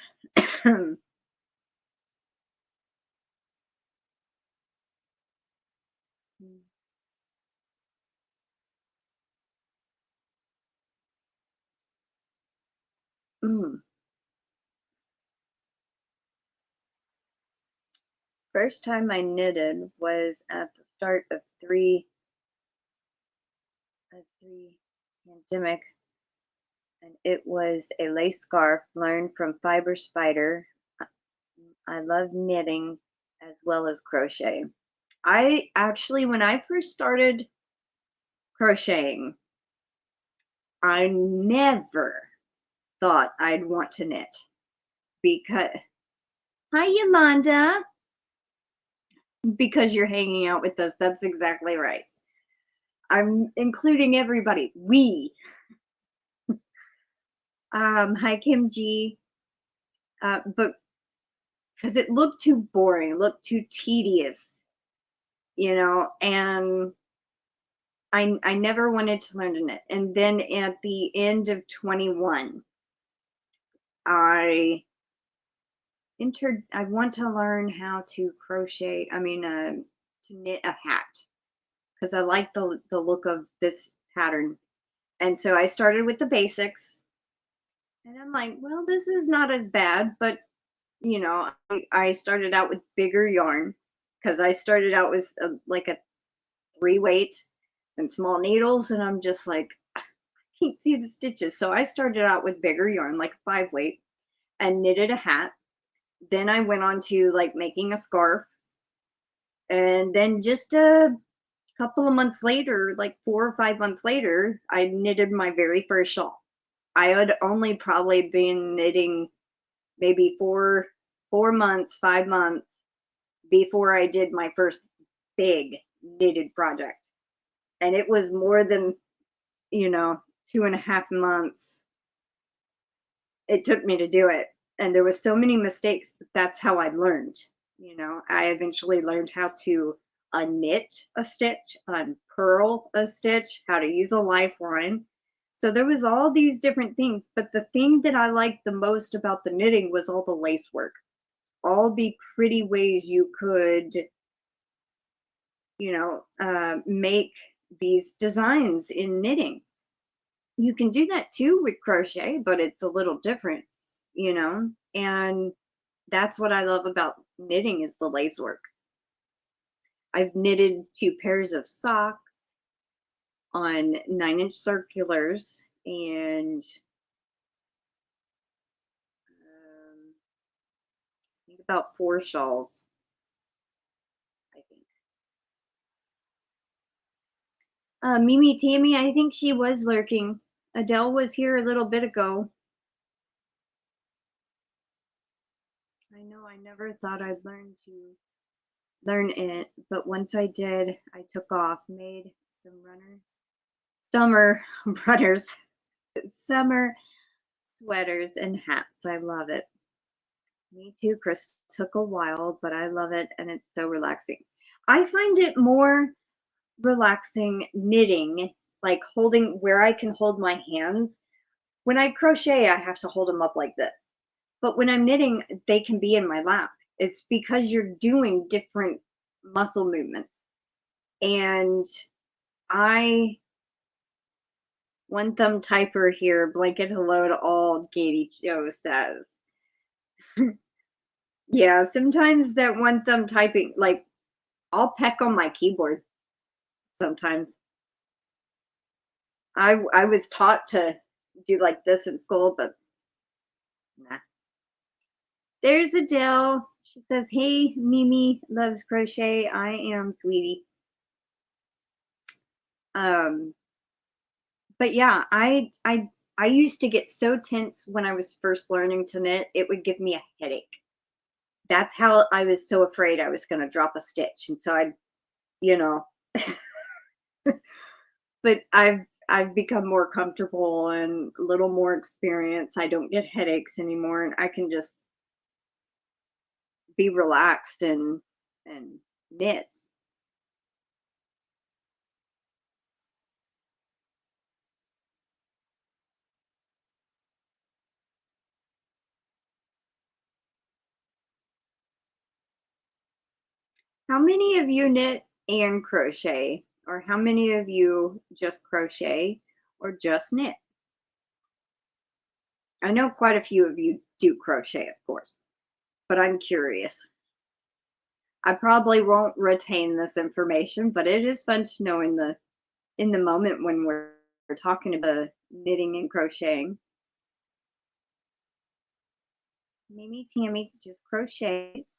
Mm. First time I knitted was at the start of three pandemic, and it was a lace scarf learned from Fiber Spider. I love knitting as well as crochet. I actually, when I first started crocheting, I never thought I'd want to knit because, hi Yolanda, because you're hanging out with us. That's exactly right. I'm including everybody. We. Hi Kim G. But because it looked too boring, it looked too tedious, and I never wanted to learn to knit. And then at the end of 21, I I want to learn how to crochet, to knit a hat because I like the look of this pattern. And so I started with the basics, and I'm like, well, this is not as bad, but I started out with bigger yarn because I started out with like a 3 weight and small needles, and I'm just like, I can't see the stitches. So I started out with bigger yarn, like a 5 weight, and knitted a hat. Then I went on to like making a scarf, and then just a couple of months later, like 4 or 5 months later, I knitted my very first shawl. I had only probably been knitting maybe 4 months, 5 months before I did my first big knitted project. And it was more than, 2.5 months it took me to do it. And there was so many mistakes, but that's how I learned. You know, I eventually learned how to unknit a stitch, unpurl a stitch, how to use a lifeline. So there was all these different things, but the thing that I liked the most about the knitting was all the lace work, all the pretty ways you could, make these designs in knitting. You can do that too with crochet, but it's a little different, and that's what I love about knitting is the lace work. I've knitted 2 pairs of socks on 9-inch circulars and I think about 4 shawls, I think. Mimi Tammy, I think she was lurking. Adele was here a little bit ago. I know I never thought I'd learn it, but once I did, I took off, made some summer runners, summer sweaters and hats. I love it. Me too, Chris. Took a while, but I love it and it's so relaxing. I find it more relaxing knitting, like holding where I can hold my hands. When I crochet, I have to hold them up like this. But when I'm knitting, they can be in my lap. It's because you're doing different muscle movements. And I, one thumb typer here, blanket hello to all, GanniJo says. Yeah, sometimes that one thumb typing, like I'll peck on my keyboard sometimes. I was taught to do like this in school, but nah. There's Adele. She says, "Hey, Mimi loves crochet. I am, sweetie." But yeah, I used to get so tense when I was first learning to knit, it would give me a headache. That's how I was so afraid I was going to drop a stitch, and so I'd, you know, but I've become more comfortable and a little more experienced. I don't get headaches anymore, and I can just be relaxed and knit. How many of you knit and crochet? Or how many of you just crochet or just knit? I know quite a few of you do crochet, of course, but I'm curious. I probably won't retain this information, but it is fun to know in the moment when we're talking about knitting and crocheting. Mimi Tammy just crochets.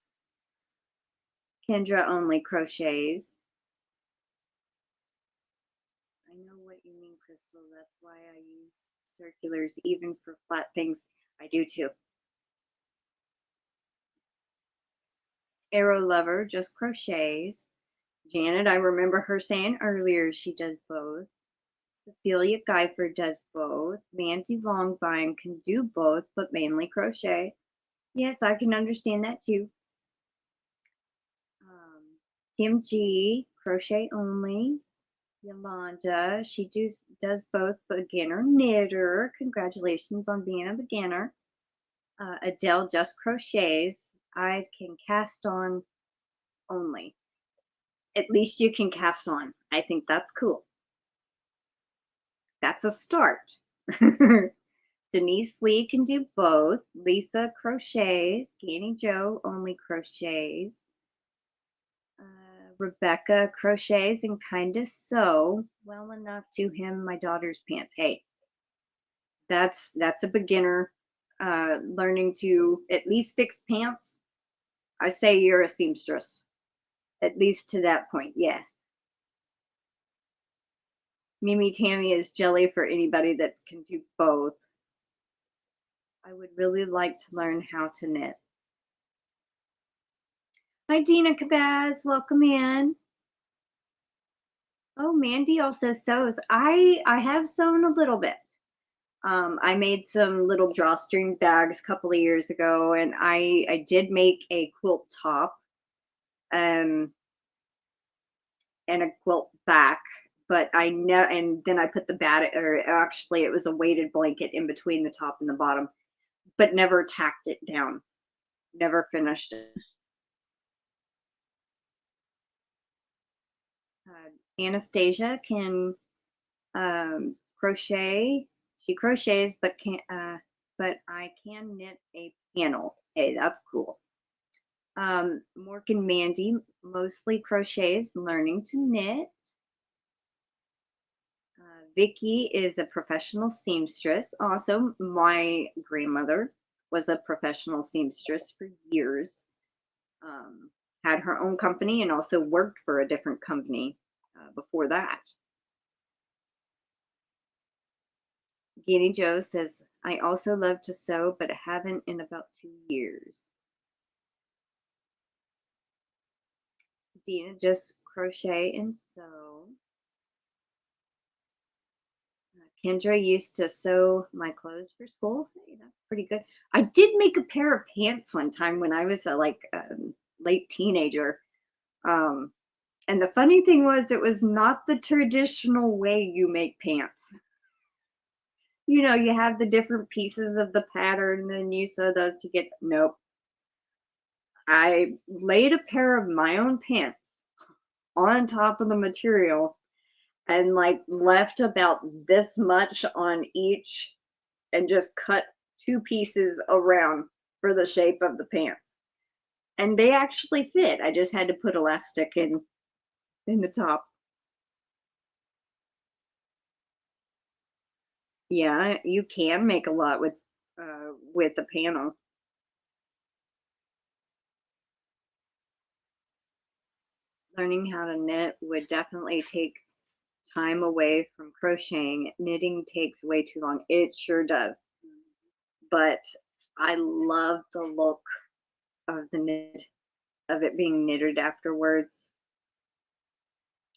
Kendra only crochets. I know what you mean, Crystal. That's why I use circulars even for flat things. I do too. Arrow Lover just crochets. Janet, I remember her saying earlier she does both. Cecilia Guyford does both. Mandy Longvine can do both, but mainly crochet. Yes, I can understand that too. Kim G, crochet only. Yolanda, she does both beginner knitter. Congratulations on being a beginner. Adele just crochets. I can cast on only. At least you can cast on. I think that's cool. That's a start. Denise Lee can do both. Lisa crochets. GanniJo only crochets. Rebecca crochets and kinda sew well enough to hem my daughter's pants. Hey, that's a beginner learning to at least fix pants. I say you're a seamstress, at least to that point. Yes. Mimi Tammy is jelly for anybody that can do both. I would really like to learn how to knit. Hi, Dina Cabaz. Welcome in. Oh, Mandy also sews. I have sewn a little bit. I made some little drawstring bags a couple of years ago, and I did make a quilt top, um, and a quilt back, but I know, and then I put the bat, or actually it was a weighted blanket in between the top and the bottom, but never tacked it down. Never finished it. Anastasia can crochet. She crochets, but can't. But I can knit a panel. Hey, that's cool. Morgan Mandy mostly crochets, learning to knit. Vicky is a professional seamstress. Also, my grandmother was a professional seamstress for years. Had her own company and also worked for a different company before that. GanniJo says, I also love to sew, but I haven't in about 2 years. Dina, just crochet and sew. Kendra used to sew my clothes for school. Hey, that's pretty good. I did make a pair of pants one time when I was a late teenager. Um, and the funny thing was, it was not the traditional way you make pants. You know, you have the different pieces of the pattern and you sew those to get. Nope. I laid a pair of my own pants on top of the material and like left about this much on each and just cut 2 pieces around for the shape of the pants. And they actually fit. I just had to put elastic in the top. Yeah, you can make a lot with the panel. Learning how to knit would definitely take time away from crocheting. Knitting takes way too long. It sure does. But I love the look of the knit, of it being knitted afterwards.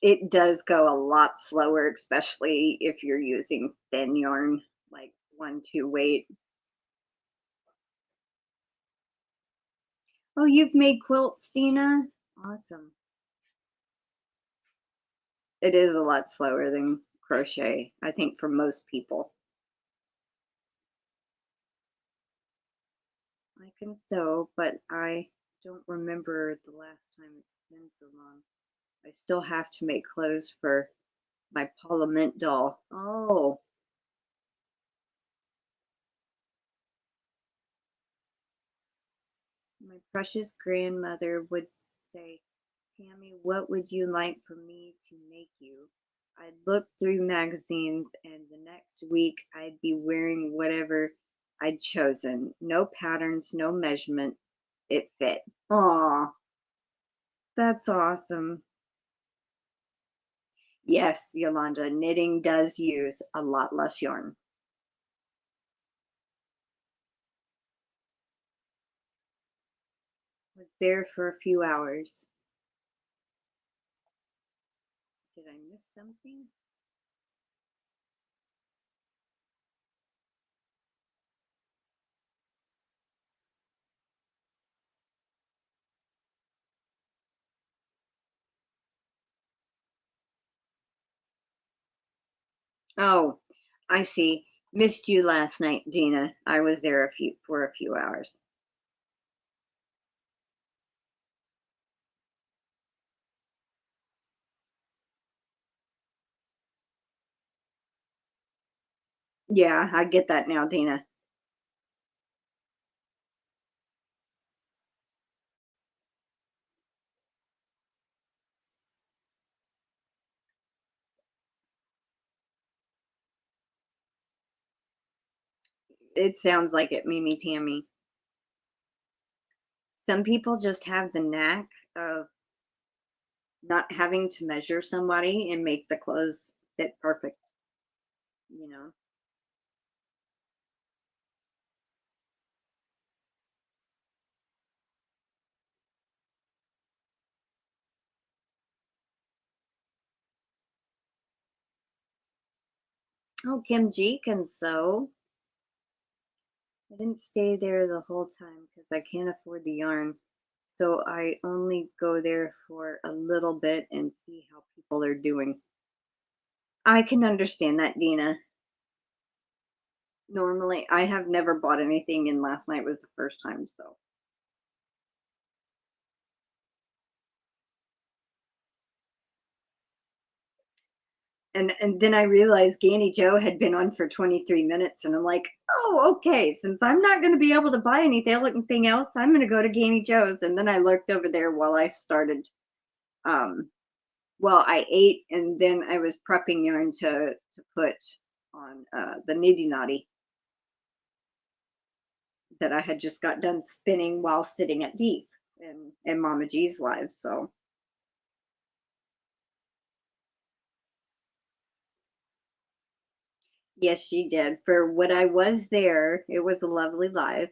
It does go a lot slower, especially if you're using thin yarn, like 1-2 weight. Oh, you've made quilts, Dina? Awesome. It is a lot slower than crochet, I think, for most people. I can sew, but I don't remember the last time it's been so long. I still have to make clothes for my Parliament doll. Oh, my precious grandmother would say, Tammy, what would you like for me to make you? I'd look through magazines, and the next week I'd be wearing whatever I'd chosen. No patterns, no measurement. It fit. Aw, that's awesome. Yes, Yolanda, knitting does use a lot less yarn. Was there for a few hours. Did I miss something? Oh, I see. Missed you last night, Dina. I was there for a few hours. Yeah, I get that now, Dina. It sounds like it, Mimi Tammy. Some people just have the knack of not having to measure somebody and make the clothes fit perfect, you know. Oh, Kim G can sew. I didn't stay there the whole time because I can't afford the yarn. So I only go there for a little bit and see how people are doing. I can understand that, Dina. Normally, I have never bought anything, and last night was the first time, so. And then I realized GanniJo had been on for 23 minutes, and I'm like, oh, okay, since I'm not going to be able to buy anything else, I'm going to go to GanniJo's. And then I lurked over there while I started, well, I ate, and then I was prepping yarn to put on the Niddy Noddy that I had just got done spinning while sitting at Dee's and Mama G's live. So yes, she did. For what I was there, it was a lovely live.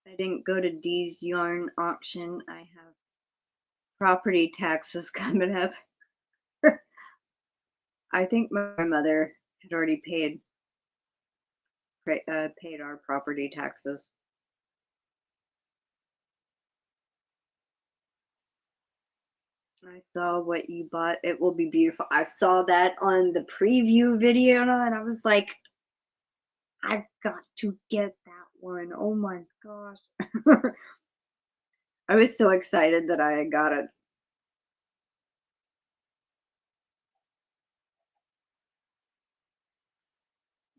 I didn't go to Dee's yarn auction. I have property taxes coming up. I think my mother had already paid our property taxes. I saw what you bought. It will be beautiful. I saw that on the preview video, and I was like, I've got to get that one. Oh my gosh. I was so excited that I got it.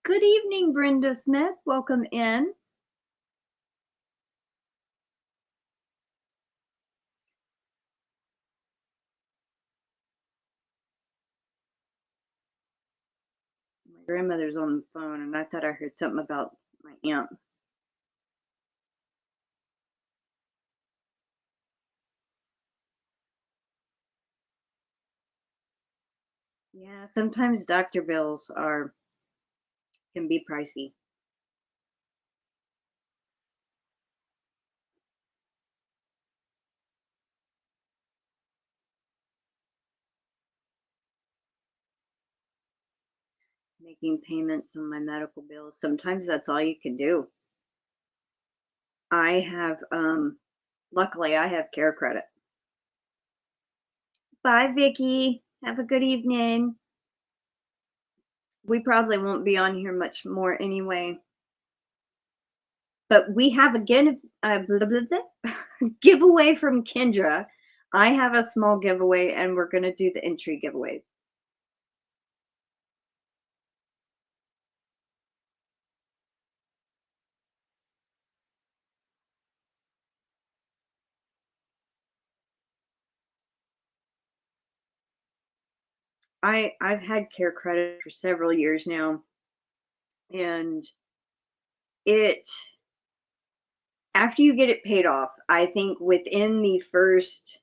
Good evening, Brenda Smith. Welcome in. My grandmother's on the phone, and I thought I heard something about my aunt. Yeah, sometimes doctor bills can be pricey. Making payments on my medical bills. Sometimes that's all you can do. I have luckily I have care credit. Bye, Vicky. Have a good evening. We probably won't be on here much more anyway. But we have again giveaway from Kendra. I have a small giveaway, and we're going to do the entry giveaways. I've had care credit for several years now, and it after you get it paid off, I think within the first,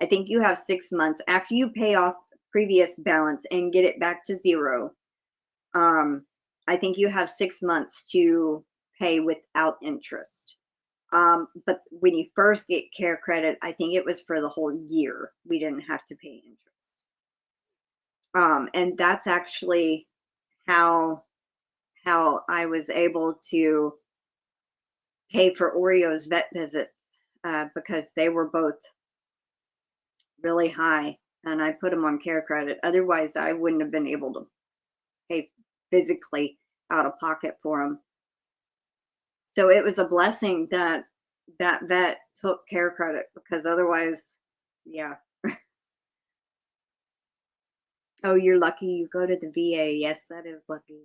I think you have 6 months after you pay off previous balance and get it back to zero. I think you have 6 months to pay without interest. But when you first get care credit, I think it was for the whole year. We didn't have to pay interest. And that's actually how I was able to pay for Oreo's vet visits because they were both really high, and I put them on care credit. Otherwise, I wouldn't have been able to pay physically out of pocket for them. So it was a blessing that that vet took care credit because otherwise, yeah. Oh, you're lucky you go to the VA. Yes, that is lucky.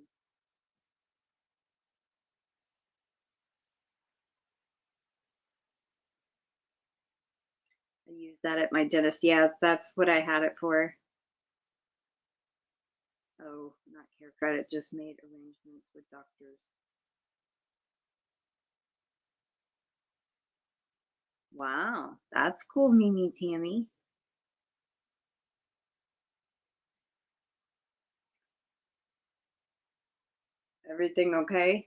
I use that at my dentist. Yeah, that's what I had it for. Oh, not care credit, just made arrangements with doctors. Wow, that's cool, Mimi Tammy. Everything okay?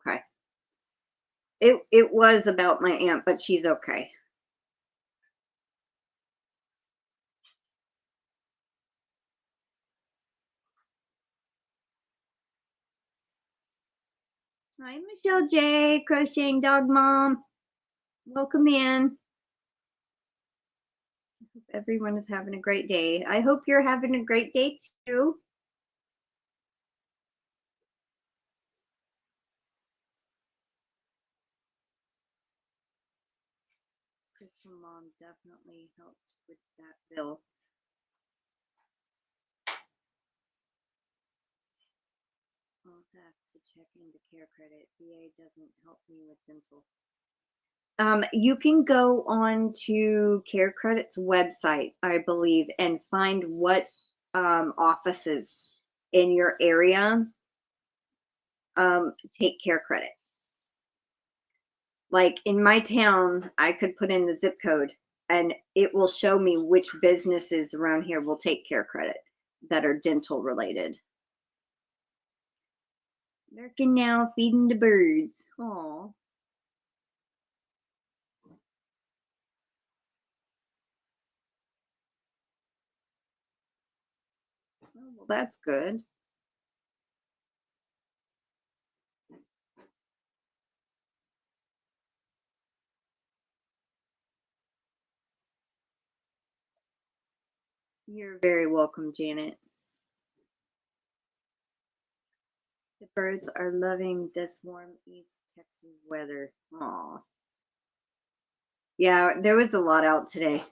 Okay. It was about my aunt, but she's okay. Hi, MichelleJ, Crocheting Dog Mom. Welcome in. I hope everyone is having a great day. I hope you're having a great day too. Crystal Mom definitely helped with that bill. I'll have to check into Care Credit. VA doesn't help me with dental. You can go on to Care Credit's website, I believe, and find what offices in your area take Care Credit. Like in my town, I could put in the zip code and it will show me which businesses around here will take Care Credit that are dental related. Lurking now, feeding the birds. Aw. Oh, well, that's good. You're very welcome, Janet. The birds are loving this warm East Texas weather. Aw. Yeah, there was a lot out today.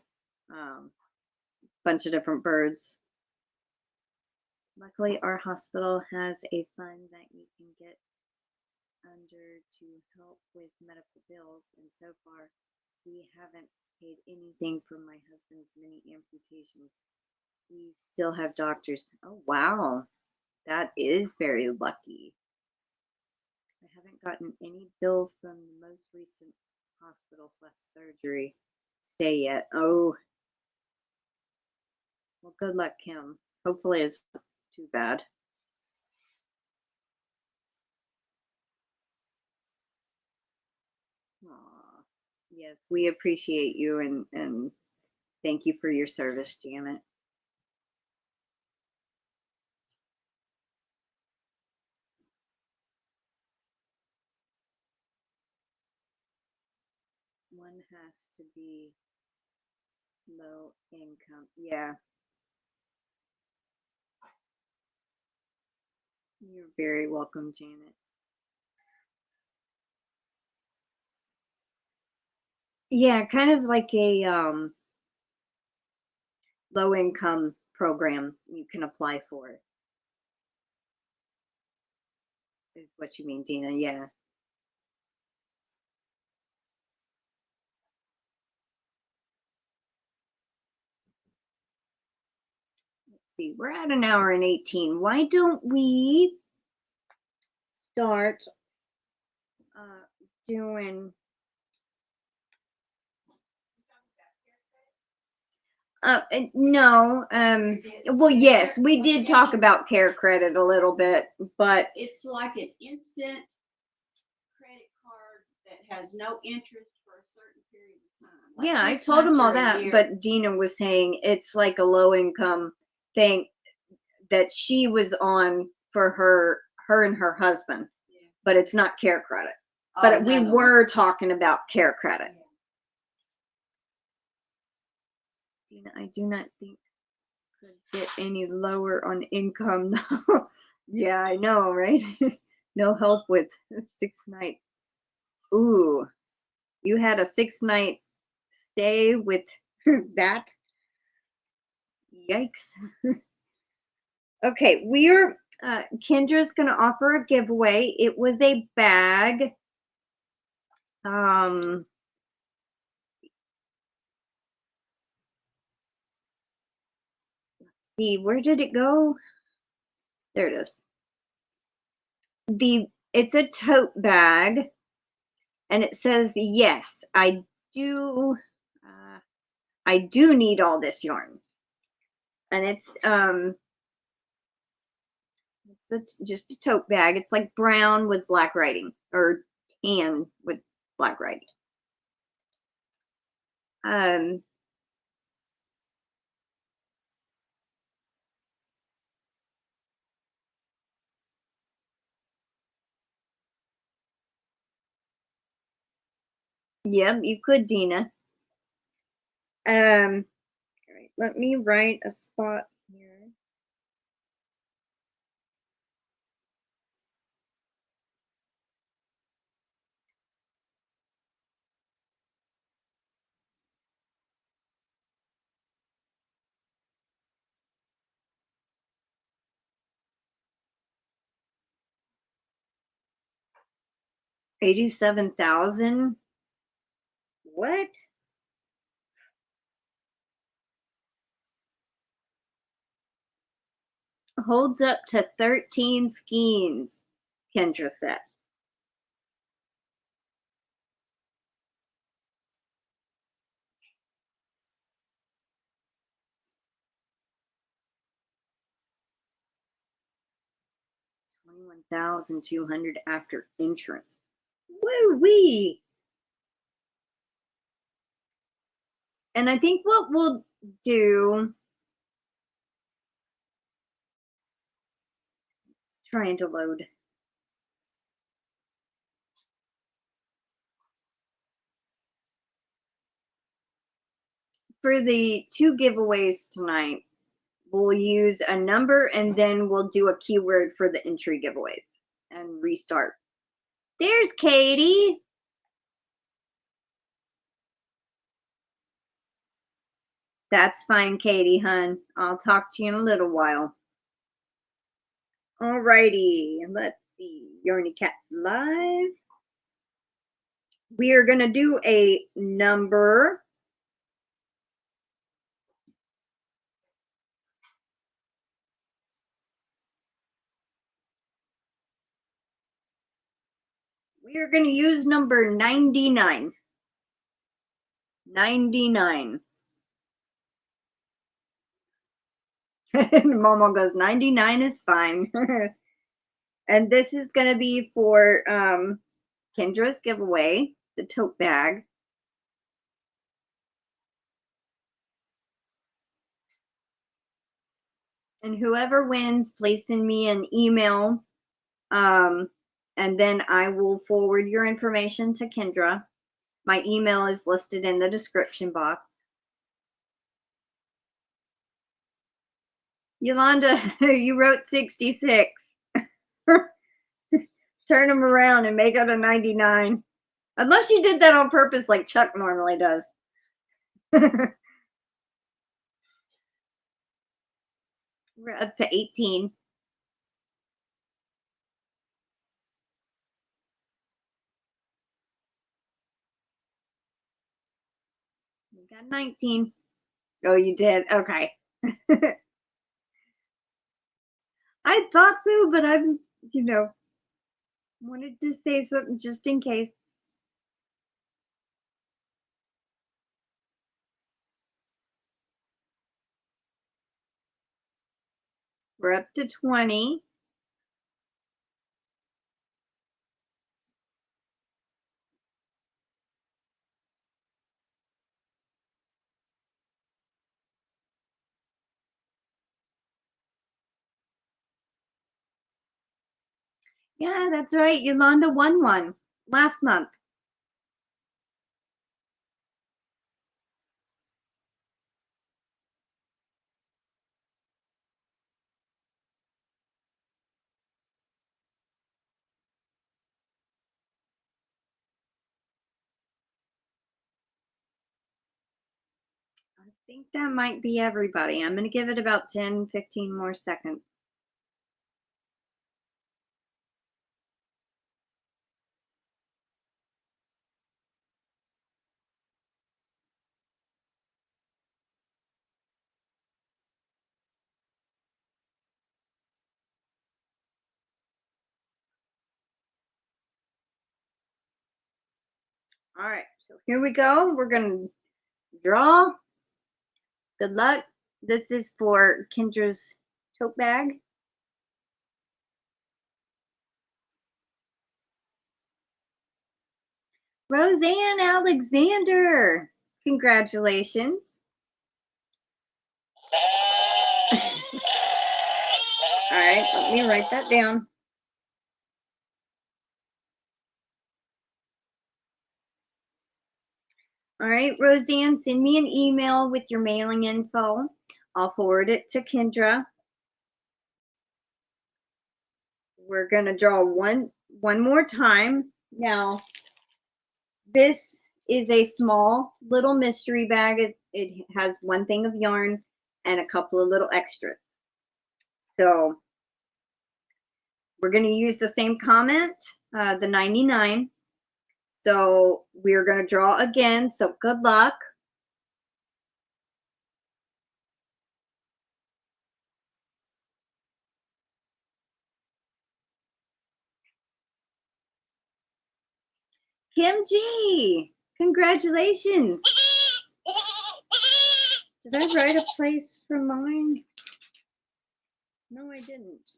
Bunch of different birds. Luckily, our hospital has a fund that you can get under to help with medical bills, and so far we haven't paid anything for my husband's mini amputation. We still have doctors. Oh wow, that is very lucky. I haven't gotten any bill from the most recent hospital/surgery stay yet. Oh, well, good luck, Kim. Hopefully it's not too bad. Aw. Yes, we appreciate you and thank you for your service, Janet. One has to be low income. Yeah. You're very welcome, Janet. Yeah, kind of like a low income program you can apply for, is what you mean, Dina. Yeah. Let's see, we're at an hour and 18. Why don't we start doing no, well, yes, we did talk about Care Credit a little bit, but It's like an instant credit card that has no interest for a certain period of time. Like yeah, I 6 told him months all or a that, year. but Dina was saying it's like a low income thing that she was on for her and her husband, Yeah. but it's not Care Credit. Oh, But we another one. were talking about Care Credit. Dina, I do not think could get any lower on income. Yeah, I know, right? No help with a 6-night. Ooh, you had a 6-night stay with that? Yikes. Okay, we're Kendra's gonna offer a giveaway. It was a bag. Let's see, where did it go? There it is. It's a tote bag, and it says, yes, I do need all this yarn. And it's just a tote bag. It's like brown with black writing, or tan with Black Righty. Yep, you could, Dina. All right, let me write a spot here. $87,000. What? Holds up to 13 skeins, Kendra says. $21,200 after insurance. Woo-wee! And I think what we'll do, it's trying to load. For the 2 giveaways tonight, we'll use a number and then we'll do a keyword for the entry giveaways and restart. There's Katie. That's fine, Katie, hun. I'll talk to you in a little while. Alrighty, let's see. Yarny Cat's live. We are going to do a number. We are going to use number 99. 99. Momo goes, 99 is fine. And this is going to be for Kendra's giveaway, the tote bag. And whoever wins, please send me an email. And then I will forward your information to Kendra. My email is listed in the description box. Yolanda, you wrote 66. Turn them around and make it a 99. Unless you did that on purpose like Chuck normally does. We're up to 18. We got 19. Oh, you did? Okay. I thought so, but I'm, wanted to say something just in case. We're up to 20. Yeah, that's right. Yolanda won one last month. I think that might be everybody. I'm going to give it about 10, 15 more seconds. All right, so here we go. We're going to draw. Good luck. This is for Kendra's tote bag. Roseanne Alexander, congratulations. All right, let me write that down. All right, Roseanne, send me an email with your mailing info. I'll forward it to Kendra. We're going to draw one more time. Now, this is a small little mystery bag. It has one thing of yarn and a couple of little extras. So we're going to use the same comment, the 99. So we're going to draw again. So good luck. Kim G, congratulations. Did I write a place for mine? No, I didn't.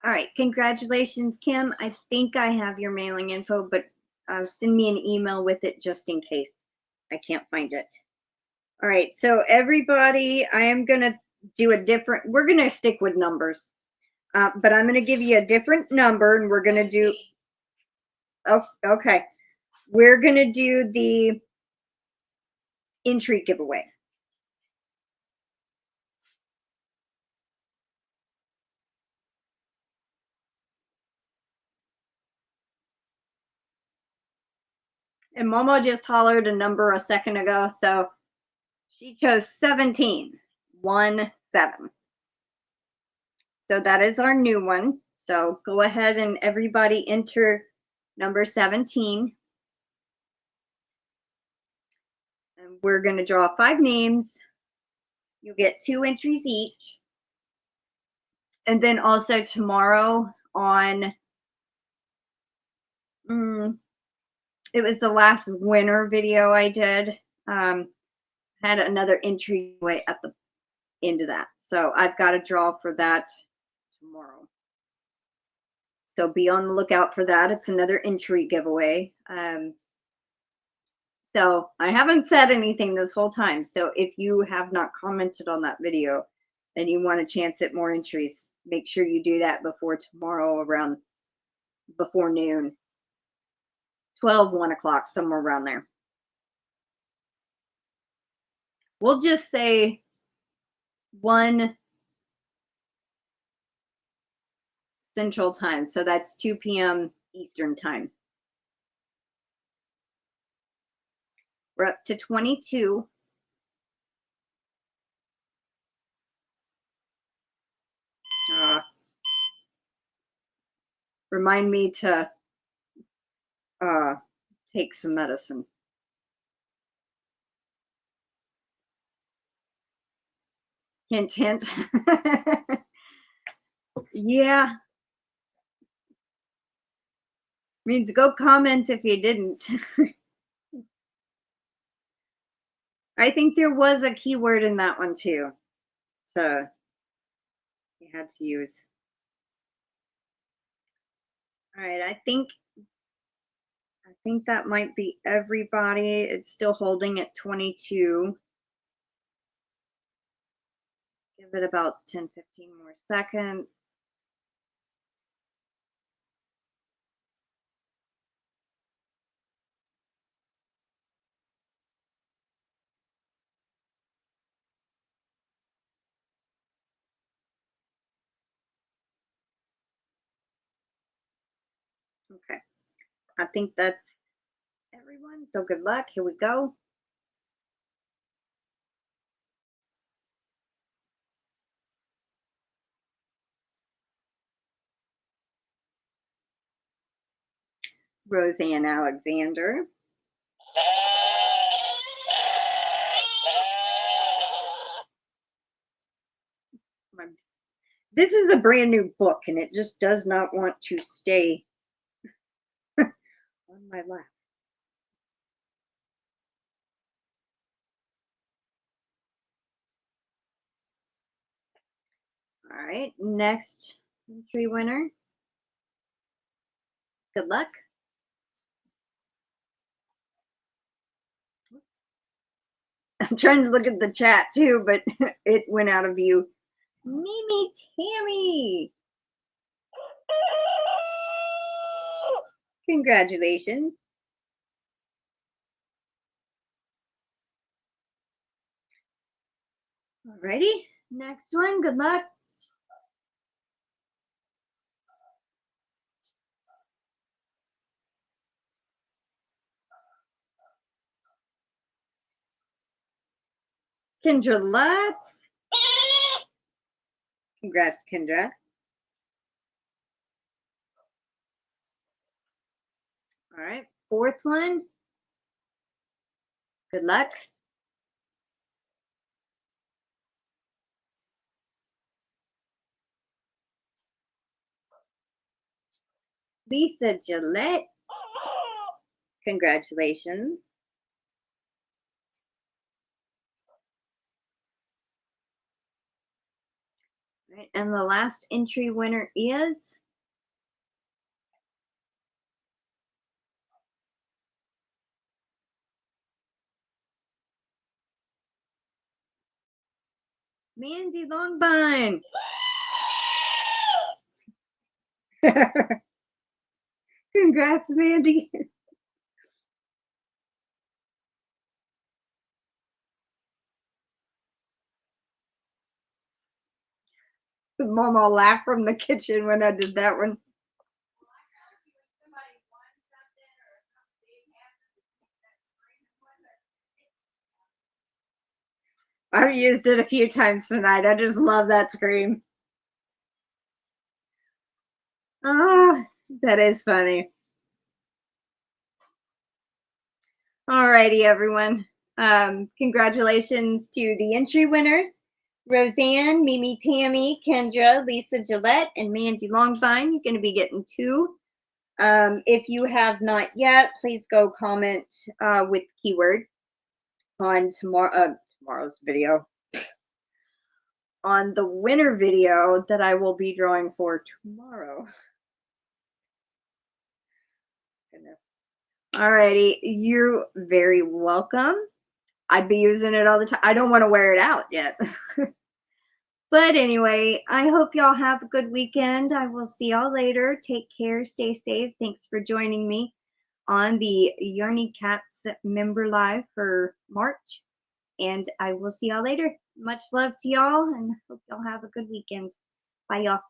All right, congratulations, Kim. I think I have your mailing info, but send me an email with it just in case I can't find it. All right, so everybody, I am going to do a different, we're going to stick with numbers, but I'm going to give you a different number, and we're going to do, oh, okay. We're going to do the entry giveaway. And Momo just hollered a number a second ago, so she chose 17, 1, 7. So that is our new one. So go ahead and everybody enter number 17. And we're going to draw 5 names. You'll get 2 entries each. And then also tomorrow on, it was the last winter video I did, had another entry way at the end of that. So I've got a draw for that tomorrow. So be on the lookout for that. It's another entry giveaway. So I haven't said anything this whole time. So if you have not commented on that video and you want a chance at more entries, make sure you do that before tomorrow around before noon, 12, 1 o'clock, somewhere around there. We'll just say 1 Central Time. So that's 2 p.m. Eastern Time. We're up to 22. Remind me to take some medicine. Hint, hint. Yeah. Means go comment if you didn't. I think there was a keyword in that one too. So you had to use. All right, I think that might be everybody. It's still holding at 22. Give it about 10, 15 more seconds. Okay, I think that's everyone. So good luck. Here we go. Roseanne Alexander. This is a brand new book, and it just does not want to stay on my lap. All right, next entry winner. Good luck. I'm trying to look at the chat too, but it went out of view. Mimi Tammy. Congratulations. Alrighty, next one. Good luck. Kendra Lutz. Congrats, Kendra. All right, fourth one. Good luck. Lisa Gillette. Congratulations. All right, and the last entry winner is Mandy Longbine. Congrats, Mandy. Mama laughed from the kitchen when I did that one. I've used it a few times tonight. I just love that scream. Oh, that is funny. Alrighty, everyone. Congratulations to the entry winners. Roseanne, Mimi Tammy, Kendra, Lisa Gillette, and Mandy Longbine. You're going to be getting 2. If you have not yet, please go comment with keyword on tomorrow's video. On the winner video that I will be drawing for tomorrow. Goodness. Alrighty, you're very welcome. I'd be using it all the time. I don't want to wear it out yet. But anyway, I hope y'all have a good weekend. I will see y'all later. Take care. Stay safe. Thanks for joining me on the Yarny Cats member live for March. And I will see y'all later. Much love to y'all and hope y'all have a good weekend. Bye, y'all.